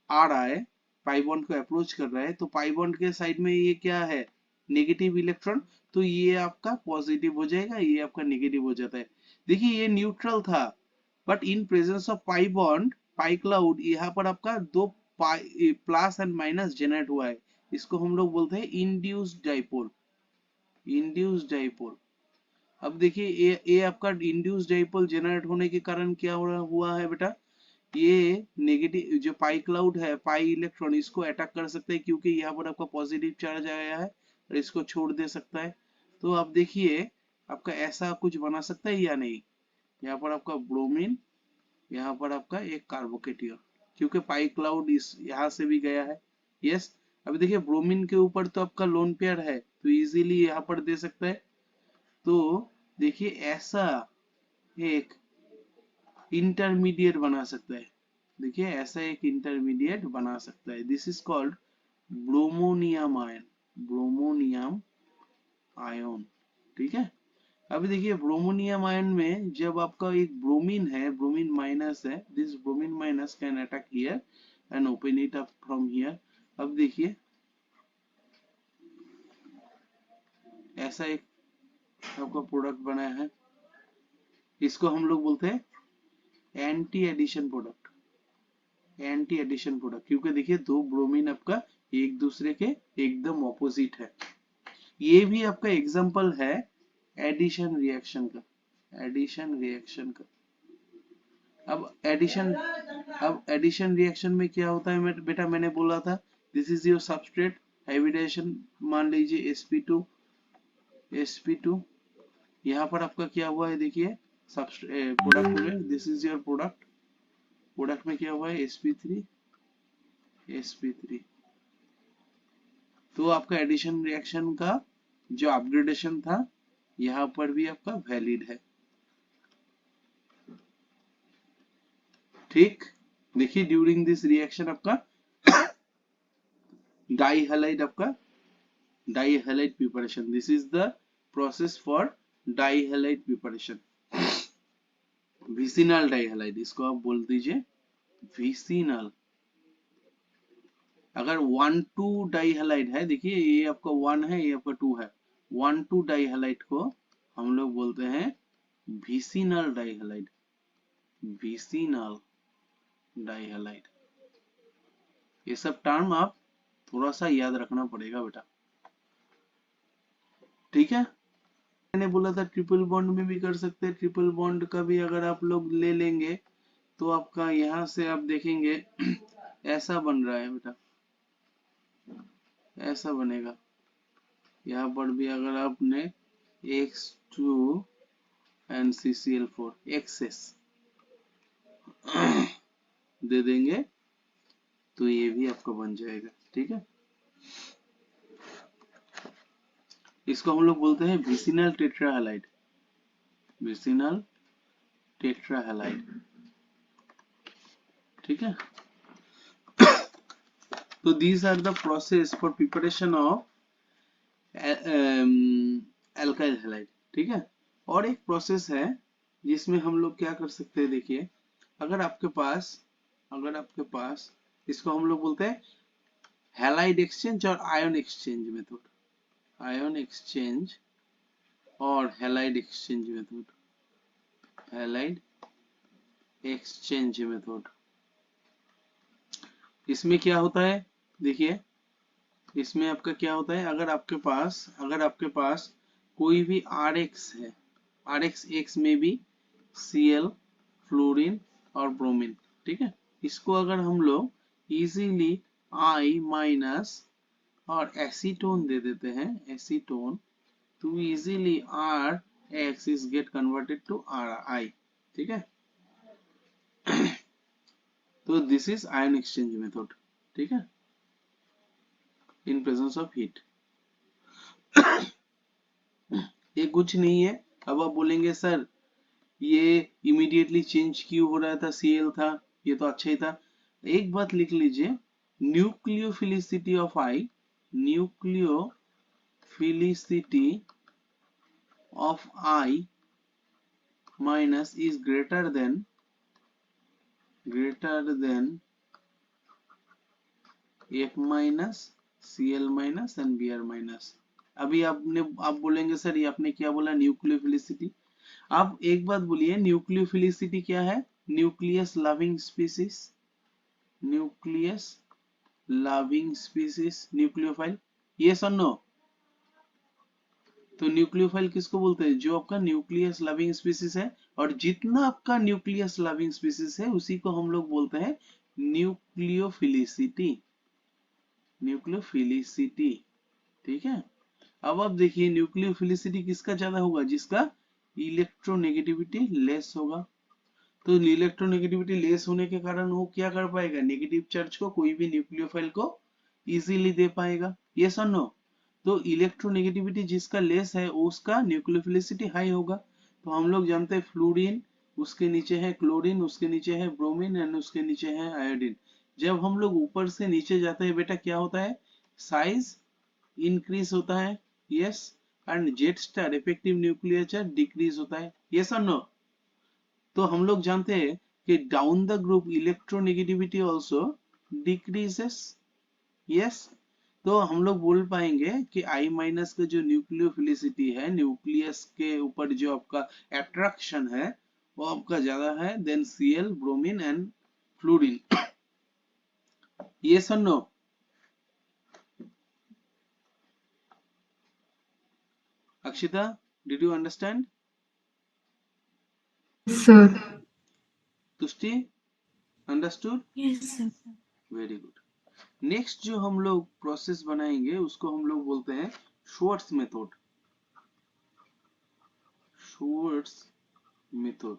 आ रहा है, पाई बॉन्ड को अप्रोच कर रहा है, तो पाई बॉन्ड के साइड में ये क्या है, नेगेटिव इलेक्ट्रॉन, तो ये आपका पॉजिटिव हो जाएगा, ये आपका नेगेटिव हो जाता है। देखिए ये न्यूट्रल था, but in presence of pi bond, pi cloud, यहाँ पर आपका दो pi plus and minus generate हुआ है, इसको हम लोग बोलते हैं इंड्यूस्ड डाइपोल, इंड्यूस्ड डाइपोल। अब देखिए ये आपका इंड्यूस्ड डाइपोल जनरेट होने के कारण क्या हुआ है बेटा, ये नेगेटिव जो पाई क्लाउड है, पाई इलेक्ट्रॉन, इसको अटैक कर सकते हैं क्योंकि यहाँ पर आपका पॉजिटिव चार्ज आया है और इसको छोड़ दे सकता है। तो आप देखिए आपका ऐसा कुछ बना सकता है या नहीं, यहाँ पर आपका ब्रोमीन, यहाँ पर आपका एक कार्बोकेटियन, क्योंकि पाई क्लाउड इस यहाँ से भी गया है। यस। अभी देखिए ब्रोमीन के ऊपर तो आपका लोन पेयर है, तो इजीली यहाँ पर दे सकता है। तो देखिए ऐसा एक इंटरमीडिएट बना सकता है, देखिए ऐसा एक इंटरमीडिएट बना सकता है, this is called bromonium ion, bromonium ion. ठीक है। अभी देखिए ब्रोमोनियम आयन में जब आपका एक ब्रोमीन है, ब्रोमीन माइनस है, this bromine minus can attack here and open it up from here. अब देखिए ऐसा एक आपका प्रोडक्ट बना है, इसको हम लोग बोलते हैं anti addition product. Anti addition product क्योंकि देखिए दो ब्रोमीन आपका एक दूसरे के एकदम ऑपोजिट है। ये भी आपका एग्जांपल है एडिशन रिएक्शन का। एडिशन रिएक्शन का अब एडिशन रिएक्शन में क्या होता है बेटा, मैंने बोला था this is your substrate, hybridisation मान लीजिए sp2 यहाँ पर आपका क्या हुआ है देखिए प्रोडक्ट हुए, this is your product. Product में क्या हुआ है sp3 तो आपका एडिशन रिएक्शन का जो अपग्रेडेशन था यहाँ पर भी आपका वैलिड है। ठीक, देखिए ड्यूरिंग दिस रिएक्शन आपका di halide preparation, this is the process for di halide preparation. Vicinal di halide इसको आप बोल दीजिए विसिनल। अगर 1,2 डाई हैलाइड है, देखिए ये आपका 1 है, ये आपका 2 है, 1,2 डाई हैलाइड को हम लोग बोलते हैं vicinal di halide. Vicinal di halide, ये सब टर्म आप थोड़ा सा याद रखना पड़ेगा बेटा, ठीक है। मैंने बोला था ट्रिपल बॉन्ड में भी कर सकते हैं, ट्रिपल बॉन्ड का भी अगर आप लोग ले लेंगे तो आपका यहाँ से आप देखेंगे ऐसा बन रहा है बेटा, ऐसा बनेगा। यहाँ पर भी अगर आपने X2 एंड CCl4 एक्सेस दे देंगे तो ये भी आपका बन जाएगा, ठीक है। इसको हम लोग बोलते हैं विसिनल टेट्राहैलाइड। विसिनल टेट्राहैलाइड, ठीक है। तो these are the process for preparation of alkyl halide, ठीक है। और एक प्रोसेस है जिसमें हम लोग क्या कर सकते हैं, देखिए अगर आपके पास इसको हम लोग बोलते हैं हैलाइड एक्सचेंज और ion exchange method. Ion exchange और halide exchange method. Halide exchange method, इसमें क्या होता है देखिए, इसमें आपका क्या होता है, अगर आपके पास कोई भी RX है, RX में भी Cl, फ्लोरीन और ब्रोमीन, ठीक है। इसको अगर हम लोग इजीली I माइनस और एसीटोन दे देते हैं, एसीटोन, तो easily RX is get converted to RI, ठीक है। तो this is ion exchange method, ठीक है, इन प्रेजेंस ऑफ हीट। ये कुछ नहीं है। अब आप बोलेंगे सर ये इमीडिएटली चेंज क्यों हो रहा था, Cl था, ये तो अच्छा ही था। एक बात लिख लीजिए, nucleophilicity of I, nucleophilicity of I minus is greater than F minus Cl minus and Br minus. अभी आप बोलेंगे सर ये आपने क्या बोला न्यूक्लियोफिलिसिटी। आप एक बात बोलिए, न्यूक्लियोफिलिसिटी क्या है, nucleus loving species, nucleus loving species, nucleophile, yes और नो। तो न्यूक्लियोफाइल किसको बोलते हैं, जो आपका न्यूक्लियस लविंग स्पीसीज है, और जितना आपका न्यूक्लियस लविंग स्पीसीज है उसी को हम लोग बोलते हैं न्यूक्लियोफिलिसिटी। न्यूक्लियोफिलिसिटी, ठीक है। अब आप देखिए न्यूक्लियोफिलिसिटी किसका ज्यादा होगा, जिसका इलेक्ट्रोनेगेटिविटी लेस होगा। तो इलेक्ट्रोनेगेटिविटी लेस होने के कारण वो क्या कर पाएगा, नेगेटिव चार्ज को कोई भी न्यूक्लियोफाइल को इजीली दे पाएगा, यस और नो। तो इलेक्ट्रोनेगेटिविटी जिसका लेस है उसका न्यूक्लियोफिलिसिटी हाई होगा। तो हम लोग जानते हैं फ्लोरीन, उसके नीचे है क्लोरीन, उसके नीचे है ब्रोमीन एंड उसके नीचे है आयोडीन। जब हम लोग ऊपर से नीचे जाते हैं बेटा क्या होता है, साइज इंक्रीज होता है, yes, and Z star effective nuclear charge decrease होता है, यस और नो। तो हम लोग जानते हैं कि down the group electronegativity also decreases, yes, तो हम लोग बोल पाएंगे कि I माइनस का जो न्यूक्लियोफिलिसिटी है, न्यूक्लियस के ऊपर जो आपका अट्रैक्शन है वो आपका ज्यादा है than Cl, bromine and fluorine. Yes और no? Akshita, did you understand? sir. Tushti, understood? Yes, sir. Very good. Next जो हम लोग प्रोसेस बनाएंगे उसको हम लोग बोलते हैं Swarts method. Swarts method,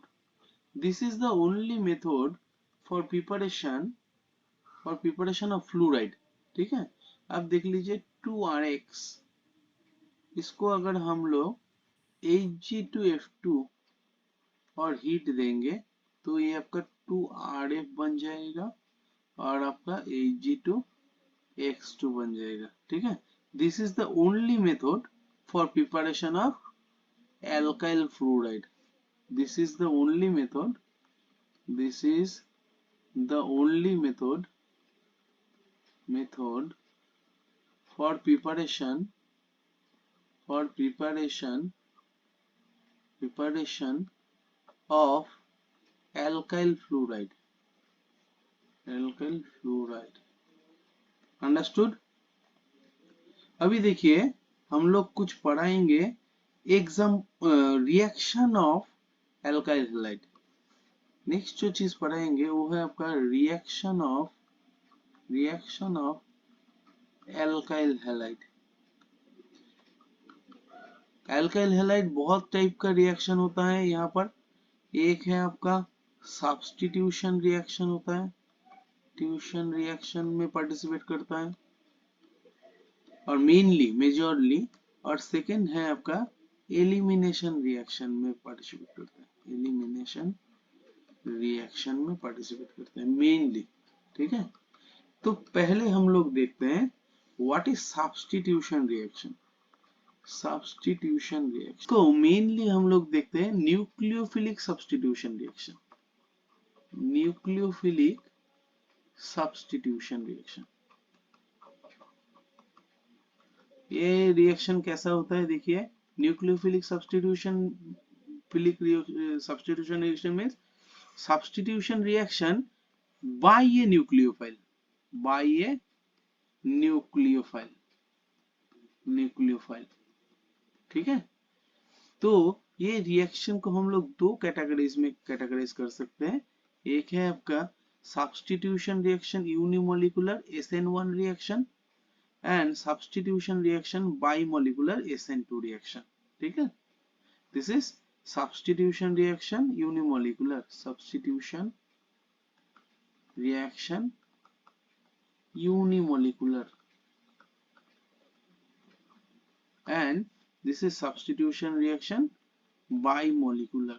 this is the only method for preparation of fluoride. ठीक है, अब देख लीजिए 2Rx, इसको अगर हम लोग Hg2F2 और हीट देंगे तो ये आपका 2RF बन जाएगा और आपका Hg2X2 बन जाएगा। ठीक है, this is the only method for preparation of alkyl fluoride. This is the only method. This is the only method for preparation of alkyl fluoride. Understood? अभी देखिए हम लोग कुछ पढ़ाएंगे exam reaction of alkyl halide. Next जो चीज पढ़ाएंगे वो है आपका reaction of alkyl halide. Alkyl halide बहुत टाइप का रिएक्शन होता है यहाँ पर। एक है आपका सब्स्टिट्यूशन रिएक्शन होता है, ट्यूशन रिएक्शन में पार्टिसिपेट करता है और मेजरली, और सेकंड है आपका एलिमिनेशन रिएक्शन में पार्टिसिपेट करता है, एलिमिनेशन रिएक्शन में पार्टिसिपेट करते हैं मेनली। ठीक है, तो पहले हम लोग देखते हैं what is substitution reaction. Substitution reaction को मेनली हम लोग देखते हैं nucleophilic substitution reaction. Nucleophilic substitution reaction, ये रिएक्शन कैसा होता है देखिए। Nucleophilic substitution reaction means substitution reaction by a nucleophile, nucleophile। ठीक है, तो ये रिएक्शन को हम लोग दो कैटेगरीज में कैटेगराइज कर सकते हैं। एक है आपका substitution reaction unimolecular SN1 reaction and substitution reaction bimolecular SN2 reaction. ठीक है, this is substitution reaction unimolecular, substitution reaction unimolecular, and this is substitution reaction bimolecular।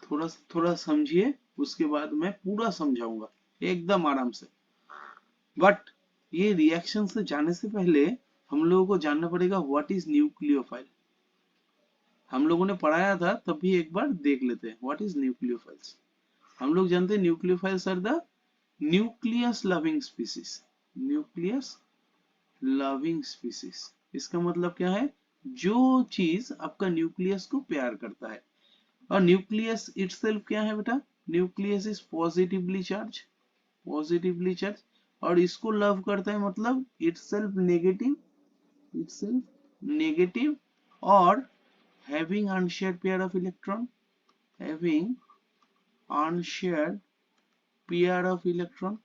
थोड़ा समझिए, उसके बाद मैं पूरा समझाऊंगा एकदम आराम से। बट ये रिएक्शन से जाने से पहले हम लोगों को जानना पड़ेगा व्हाट इज न्यूक्लियोफाइल। हम लोगों ने पढ़ाया था तब भी एक बार देख लेते हैं व्हाट इज न्यूक्लियोफाइल्स। हम लोग जानते हैं nucleophiles are the nucleus loving species. Nucleus loving species, इसका मतलब क्या है, जो चीज आपका न्यूक्लियस को प्यार करता है। और न्यूक्लियस इटसेल्फ क्या है बेटा, न्यूक्लियस इज पॉजिटिवली चार्ज, और इसको लव करता है मतलब इटसेल्फ नेगेटिव और having unshared pair of electron,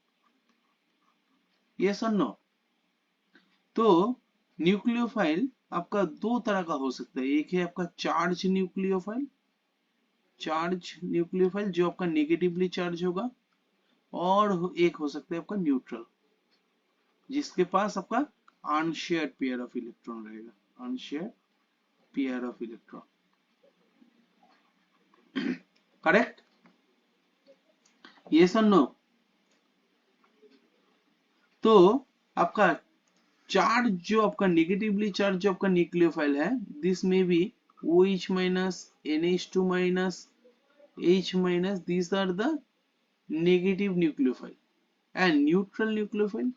yes or no? तो न्यूक्लियोफाइल आपका दो तरह का हो सकता है। एक है आपका चार्ज न्यूक्लियोफाइल, जो आपका नेगेटिवली चार्ज होगा, और एक हो सकता है आपका न्यूट्रल, जिसके पास आपका अनशेयर्ड पेयर ऑफ इलेक्ट्रॉन रहेगा, unshared pair of electron. Correct, yes और नो? तो आपका चार्ज जो आपका नेगेटिवली चार्ज जो आपका न्यूक्लियोफाइल है, दिस में be OH minus, NH2 minus, H minus, these are the negative nucleophile, and neutral nucleophile,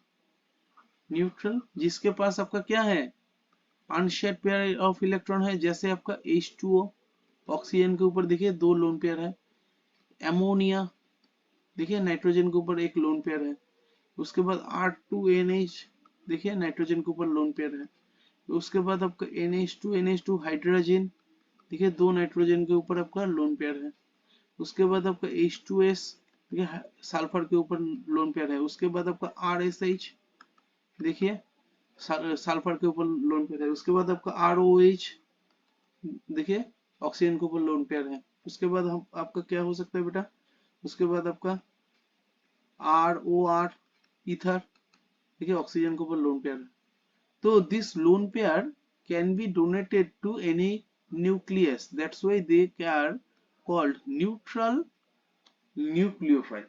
neutral जिसके पास आपका क्या है, अनशेयर्ड पेयर ऑफ इलेक्ट्रॉन है, जैसे आपका H2O, ऑक्सीजन के ऊपर देखिए 2 लोन पेयर है। एमोनिया देखिए नाइट्रोजन के ऊपर एक लोन पेयर है। उसके बाद R2NH देखिए नाइट्रोजन के ऊपर लोन पेयर है। उसके बाद आपका NH2 हाइड्रोजन देखिए 2 नाइट्रोजन के ऊपर आपका लोन पेयर है। उसके बाद आपका H2S देखिए सल्फर के ऊपर लोन पेयर है। उसके बाद आपका RSH देखिए सल्फर के ऊपर लोन पेयर है। उसके बाद आपका ROH देखिए ऑक्सीजन के ऊपर लोन पेयर है। उसके बाद हम आपका क्या हो सकता है बेटा, उसके बाद आपका ROR ईथर देखिए ऑक्सीजन के ऊपर लोन पेयर है। तो this lone pair can be donated to any nucleus. That's why they are called neutral nucleophile.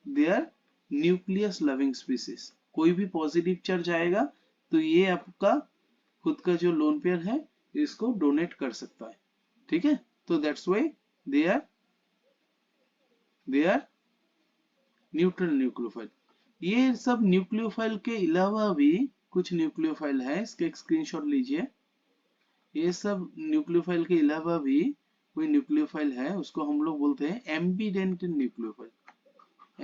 They are nucleus loving species. कोई भी पॉजिटिव चार्ज आएगा तो ये आपका खुद का जो लोन पेयर है इसको डोनेट कर सकता है, ठीक है। तो that's why they are neutral nucleophile. ये सब न्यूक्लियोफाइल के अलावा भी कुछ न्यूक्लियोफाइल है, इसके एक स्क्रीनशॉट लीजिए। ये सब न्यूक्लियोफाइल के अलावा भी कोई न्यूक्लियोफाइल है, उसको हम लोग बोलते हैं ambidentate nucleophile.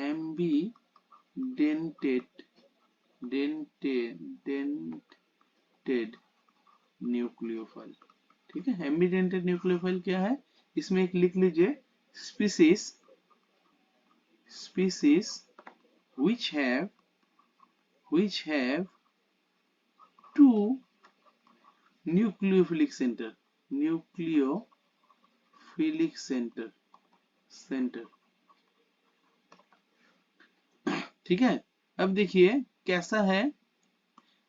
Ambidentate dentate nucleophile, ठीक है। एम्बीडेंटेड न्यूक्लियोफाइल क्या है, इसमें एक लिख लीजिए, species which have two nucleophilic center, ठीक है। अब देखिए कैसा है,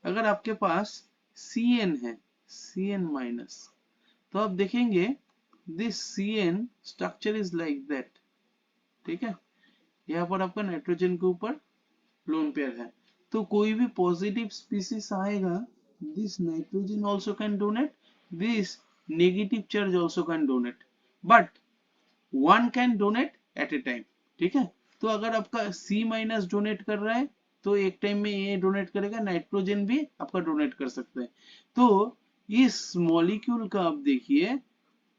अगर आपके पास Cn है, Cn माइनस, तो आप देखेंगे this Cn structure is like that, ठीक है। यहाँ पर आपका नाइट्रोजन के ऊपर लोन पेयर है, तो कोई भी पॉजिटिव स्पीसीज आएगा, this nitrogen also can donate, this negative charge also can donate, but one can donate at a time, ठीक है। तो अगर आपका C माइनस डोनेट कर रहा है तो एक टाइम में ये डोनेट करेगा, नाइट्रोजन भी आपका डोनेट कर सकता है। तो इस मॉलिक्यूल का आप देखिए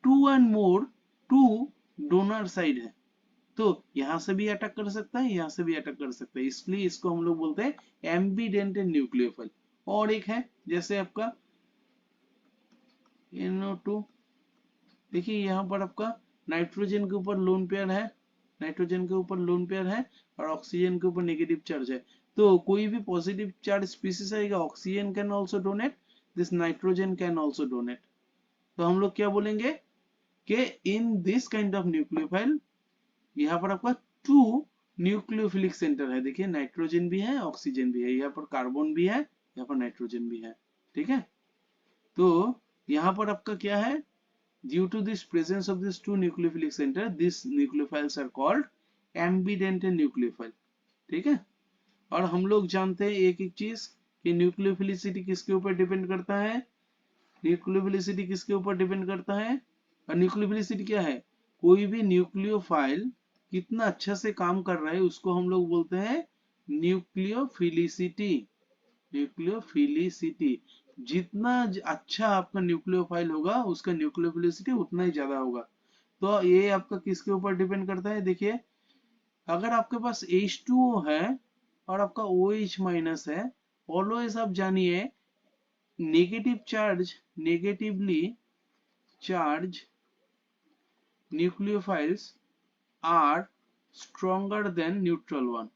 2 एंड मोर 2 डोनर साइड है, तो यहां से भी अटैक कर सकता है, यहां से भी अटैक कर सकता है, इसलिए इसको हम लोग बोलते हैं एम्बीडेंटेड न्यूक्लियोफाइल। और एक है जैसे आपका NO2 देखिए यहाँ पर आपका नाइट्रोजन के ऊपर लोन पेयर है, नाइट्रोजन के ऊपर लोन पेयर है और ऑक्सीजन के ऊपर नेगेटिव चार्ज है। तो कोई भी पॉजिटिव चार्ज स्पीसीज आएगा, oxygen can also donate, this nitrogen can also donate. तो हम लोग क्या बोलेंगे कि in this kind of nucleophile यहाँ पर आपका 2 न्यूक्लियोफिलिक सेंटर है, देखिए नाइट्रोजन भी है, ऑक्सीजन भी है, यहाँ पर कार्बन भी है, यहाँ पर नाइट्रोजन भी है, ठीक है। तो यहाँ पर आपका क्या है, due to this presence of these two nucleophilic center, these nucleophiles are called ambidentate nucleophile, ठीक है। और हम लोग जानते हैं एक एक चीज कि न्यूक्लियोफिलिसिटी किसके ऊपर डिपेंड करता है, न्यूक्लियोफिलिसिटी किसके ऊपर डिपेंड करता है, और न्यूक्लियोफिलिसिटी क्या है, कोई भी न्यूक्लियोफाइल कितना अच्छा से काम कर रहा है उसको हम लोग बोलते हैं न्यूक्लियोफिलिसिटी। न्यूक्लियोफिलिसिटी जितना अच्छा आपका न्यूक्लियोफाइल होगा उसका न्यूक्लियोफिलिसिटी उतना ही ज्यादा होगा। तो ये आपका किसके ऊपर डिपेंड करता है, देखिए अगर आपके पास H2O है और आपका OH माइनस है, ऑलवेज आप जानिए negatively charge nucleophiles are stronger than neutral one।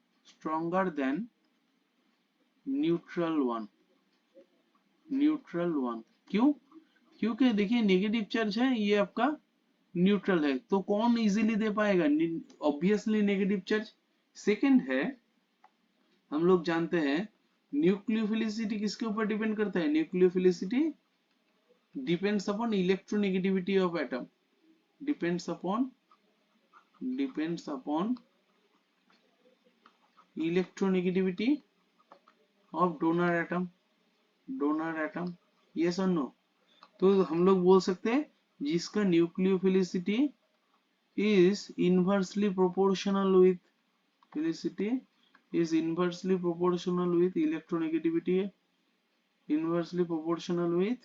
क्यों, क्योंकि देखिए नेगेटिव चार्ज है, ये आपका न्यूट्रल है, तो कौन इजीली दे पाएगा, ऑब्वियसली नेगेटिव चार्ज। सेकंड है, हम लोग जानते हैं न्यूक्लियोफिलिसिटी किसके ऊपर डिपेंड करता है, nucleophilicity depends upon electronegativity of atom, depends upon electronegativity of donor atom, yes और नो। तो हम लोग बोल सकते हैं जिसका nucleophilicity is inversely proportional with is inversely proportional with electronegativity, inversely proportional with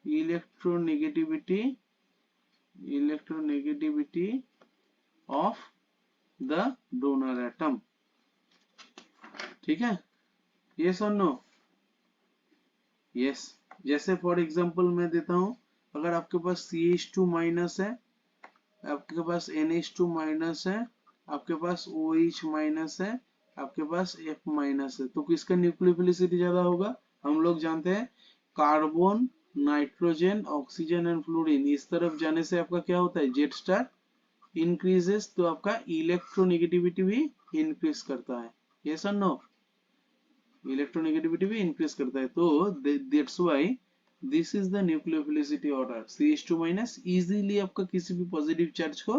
electronegativity of the donor atom. ठीक है, yes or no? yes. जैसे फॉर एग्जांपल मैं देता हूं, अगर आपके पास CH2 माइनस है, आपके पास NH2 माइनस है, आपके पास OH माइनस है, आपके पास F माइनस है, तो किसका न्यूक्लियोफिलिसिटी ज्यादा होगा? हम लोग जानते हैं carbon, nitrogen, oxygen and fluorine इस तरफ जाने से आपका क्या होता है? जेट स्टार इंक्रीजेस, तो आपका इलेक्ट्रोनेगेटिविटी भी इंक्रीज करता है। यस और नो? इलेक्ट्रोनेगेटिविटी भी इंक्रीज करता है, तो that's why this is the nucleophilicity order. CH2 minus easily आपका किसी भी पॉजिटिव चार्ज को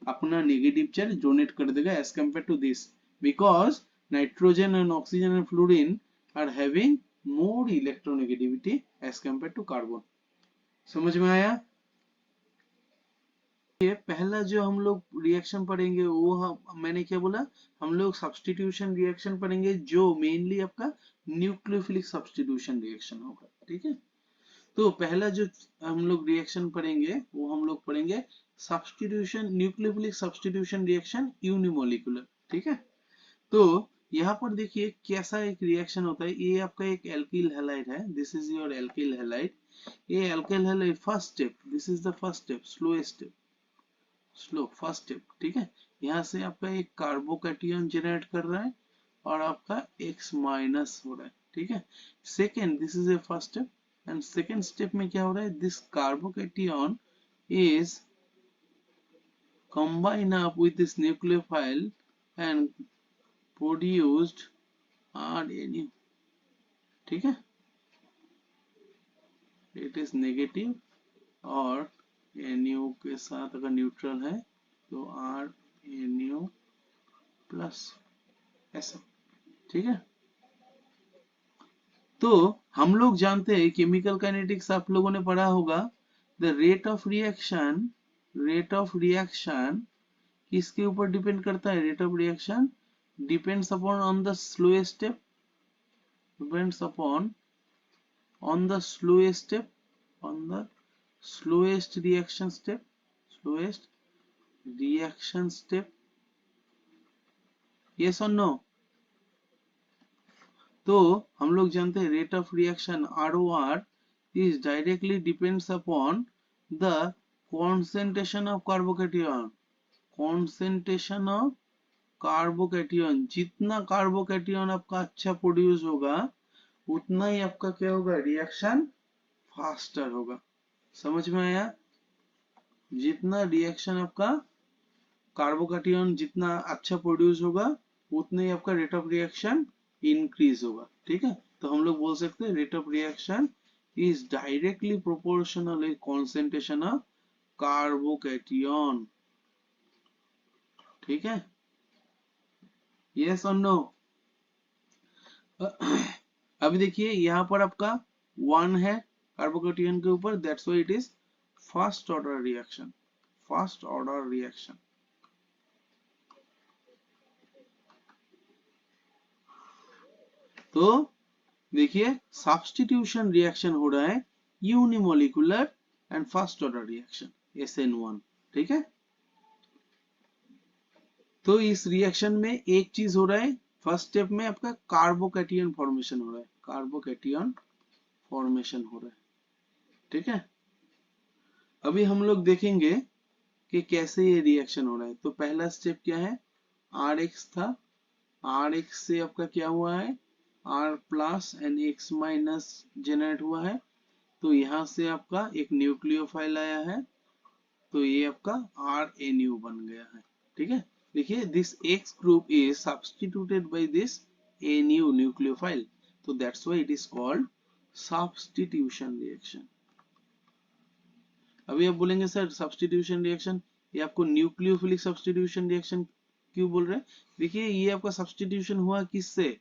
अपना नेगेटिव चार्ज डोनेट कर देगा as compare to this, because nitrogen and oxygen and fluorine are having more electronegativity as compare to carbon. समझ में आया? ये पहला जो हम लोग रिएक्शन पढ़ेंगे वो मैंने क्या बोला, हम लोग सब्स्टिट्यूशन रिएक्शन पढ़ेंगे जो मेनली आपका न्यूक्लियोफिलिक सब्स्टिट्यूशन रिएक्शन होगा। ठीक है, तो पहला जो हम लोग रिएक्शन पढ़ेंगे वो हम लोग पढ़ेंगे substitution, nucleophilic substitution reaction unimolecular. ठीक है, तो यहाँ पर देखिए कैसा एक रिएक्शन होता है। ये आपका एक एल्किल हैलाइड है, this is your alkyl halide. ये alkyl halide first step, this is the first step, slowest step, slow first step. ठीक है, यहाँ से आपका एक कार्बोकैटियन जनरेट कर रहा है और आपका X माइनस हो रहा है। ठीक है, second, this is a first step, and second step में क्या हो रहा है? This carbocation is combine up with this nucleophile and produced RNA। ठीक है, इट इज नेगेटिव और NU के साथ अगर न्यूट्रल है तो RNU प्लस ऐसा। ठीक है, तो हम लोग जानते हैं केमिकल काइनेटिक्स आप लोगों ने पढ़ा होगा, द रेट ऑफ रिएक्शन किसके ऊपर डिपेंड करता है? Rate of reaction depends upon on the slowest step, depends upon on the slowest step, on the slowest reaction step, slowest reaction step। yes or no? तो हम लोग जानते हैं rate of reaction ROR is directly depends upon the concentration of carbocation, concentration of कार्बोकैटियन। जितना कार्बोकैटियन आपका अच्छा produce होगा उतना ही आपका क्या होगा? रिएक्शन फास्टर होगा। समझ में आया? जितना रिएक्शन आपका कार्बोकैटियन जितना अच्छा प्रोड्यूस होगा उतना ही आपका रेट ऑफ रिएक्शन इंक्रीज होगा। ठीक है, तो हम लोग बोल सकते हैं rate of reaction is directly proportional with concentration of carbocation. ठीक है, यस और नो? अभी देखिए यहाँ पर आपका 1 है कार्बोकैटियन के ऊपर, that's why it is first order reaction, first order reaction. तो देखिए सब्स्टिट्यूशन रिएक्शन हो रहा है unimolecular and first order reaction SN1। ठीक है, तो इस रिएक्शन में एक चीज हो रहा है, फर्स्ट स्टेप में आपका कार्बोकैटियन फॉर्मेशन हो रहा है, कार्बोकैटियन फॉर्मेशन हो रहा है। ठीक है, अभी हम लोग देखेंगे कि कैसे ये रिएक्शन हो रहा है। तो पहला स्टेप क्या है? RX था, RX से आपका क्या हुआ है? R plus and X minus generate हुआ है, तो यहाँ से आपका एक न्यूक्लियोफाइल आया है, तो ये आपका RNU बन गया है। ठीक है, देखिए दिस X group is substituted by this NU nucleophile, तो that's why it is called substitution reaction. अभी आप बोलेंगे सर सब्स्टिट्यूशन रिएक्शन ये आपको न्यूक्लियोफिलिक सब्स्टिट्यूशन रिएक्शन क्यों बोल रहे हैं? देखिए ये आपका सब्स्टिट्यूशन हुआ किससे?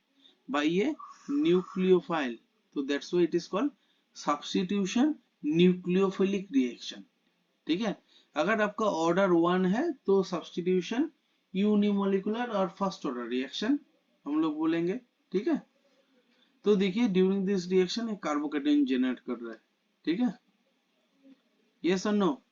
बाय ये न्यूक्लियोफाइल, तो that's why it is called substitution nucleophilic reaction. ठीक है, अगर आपका ऑर्डर 1 है तो सब्स्टिट्यूशन यूनिमोलिकुलर और फर्स्ट ऑर्डर रिएक्शन। हम लोग बोलेंगे, ठीक है। तो देखिए ड्यूरिंग दिस रिएक्शन एक कार्बोकेटाइन जनरेट कर रहा है, ठीक है, यस और नो।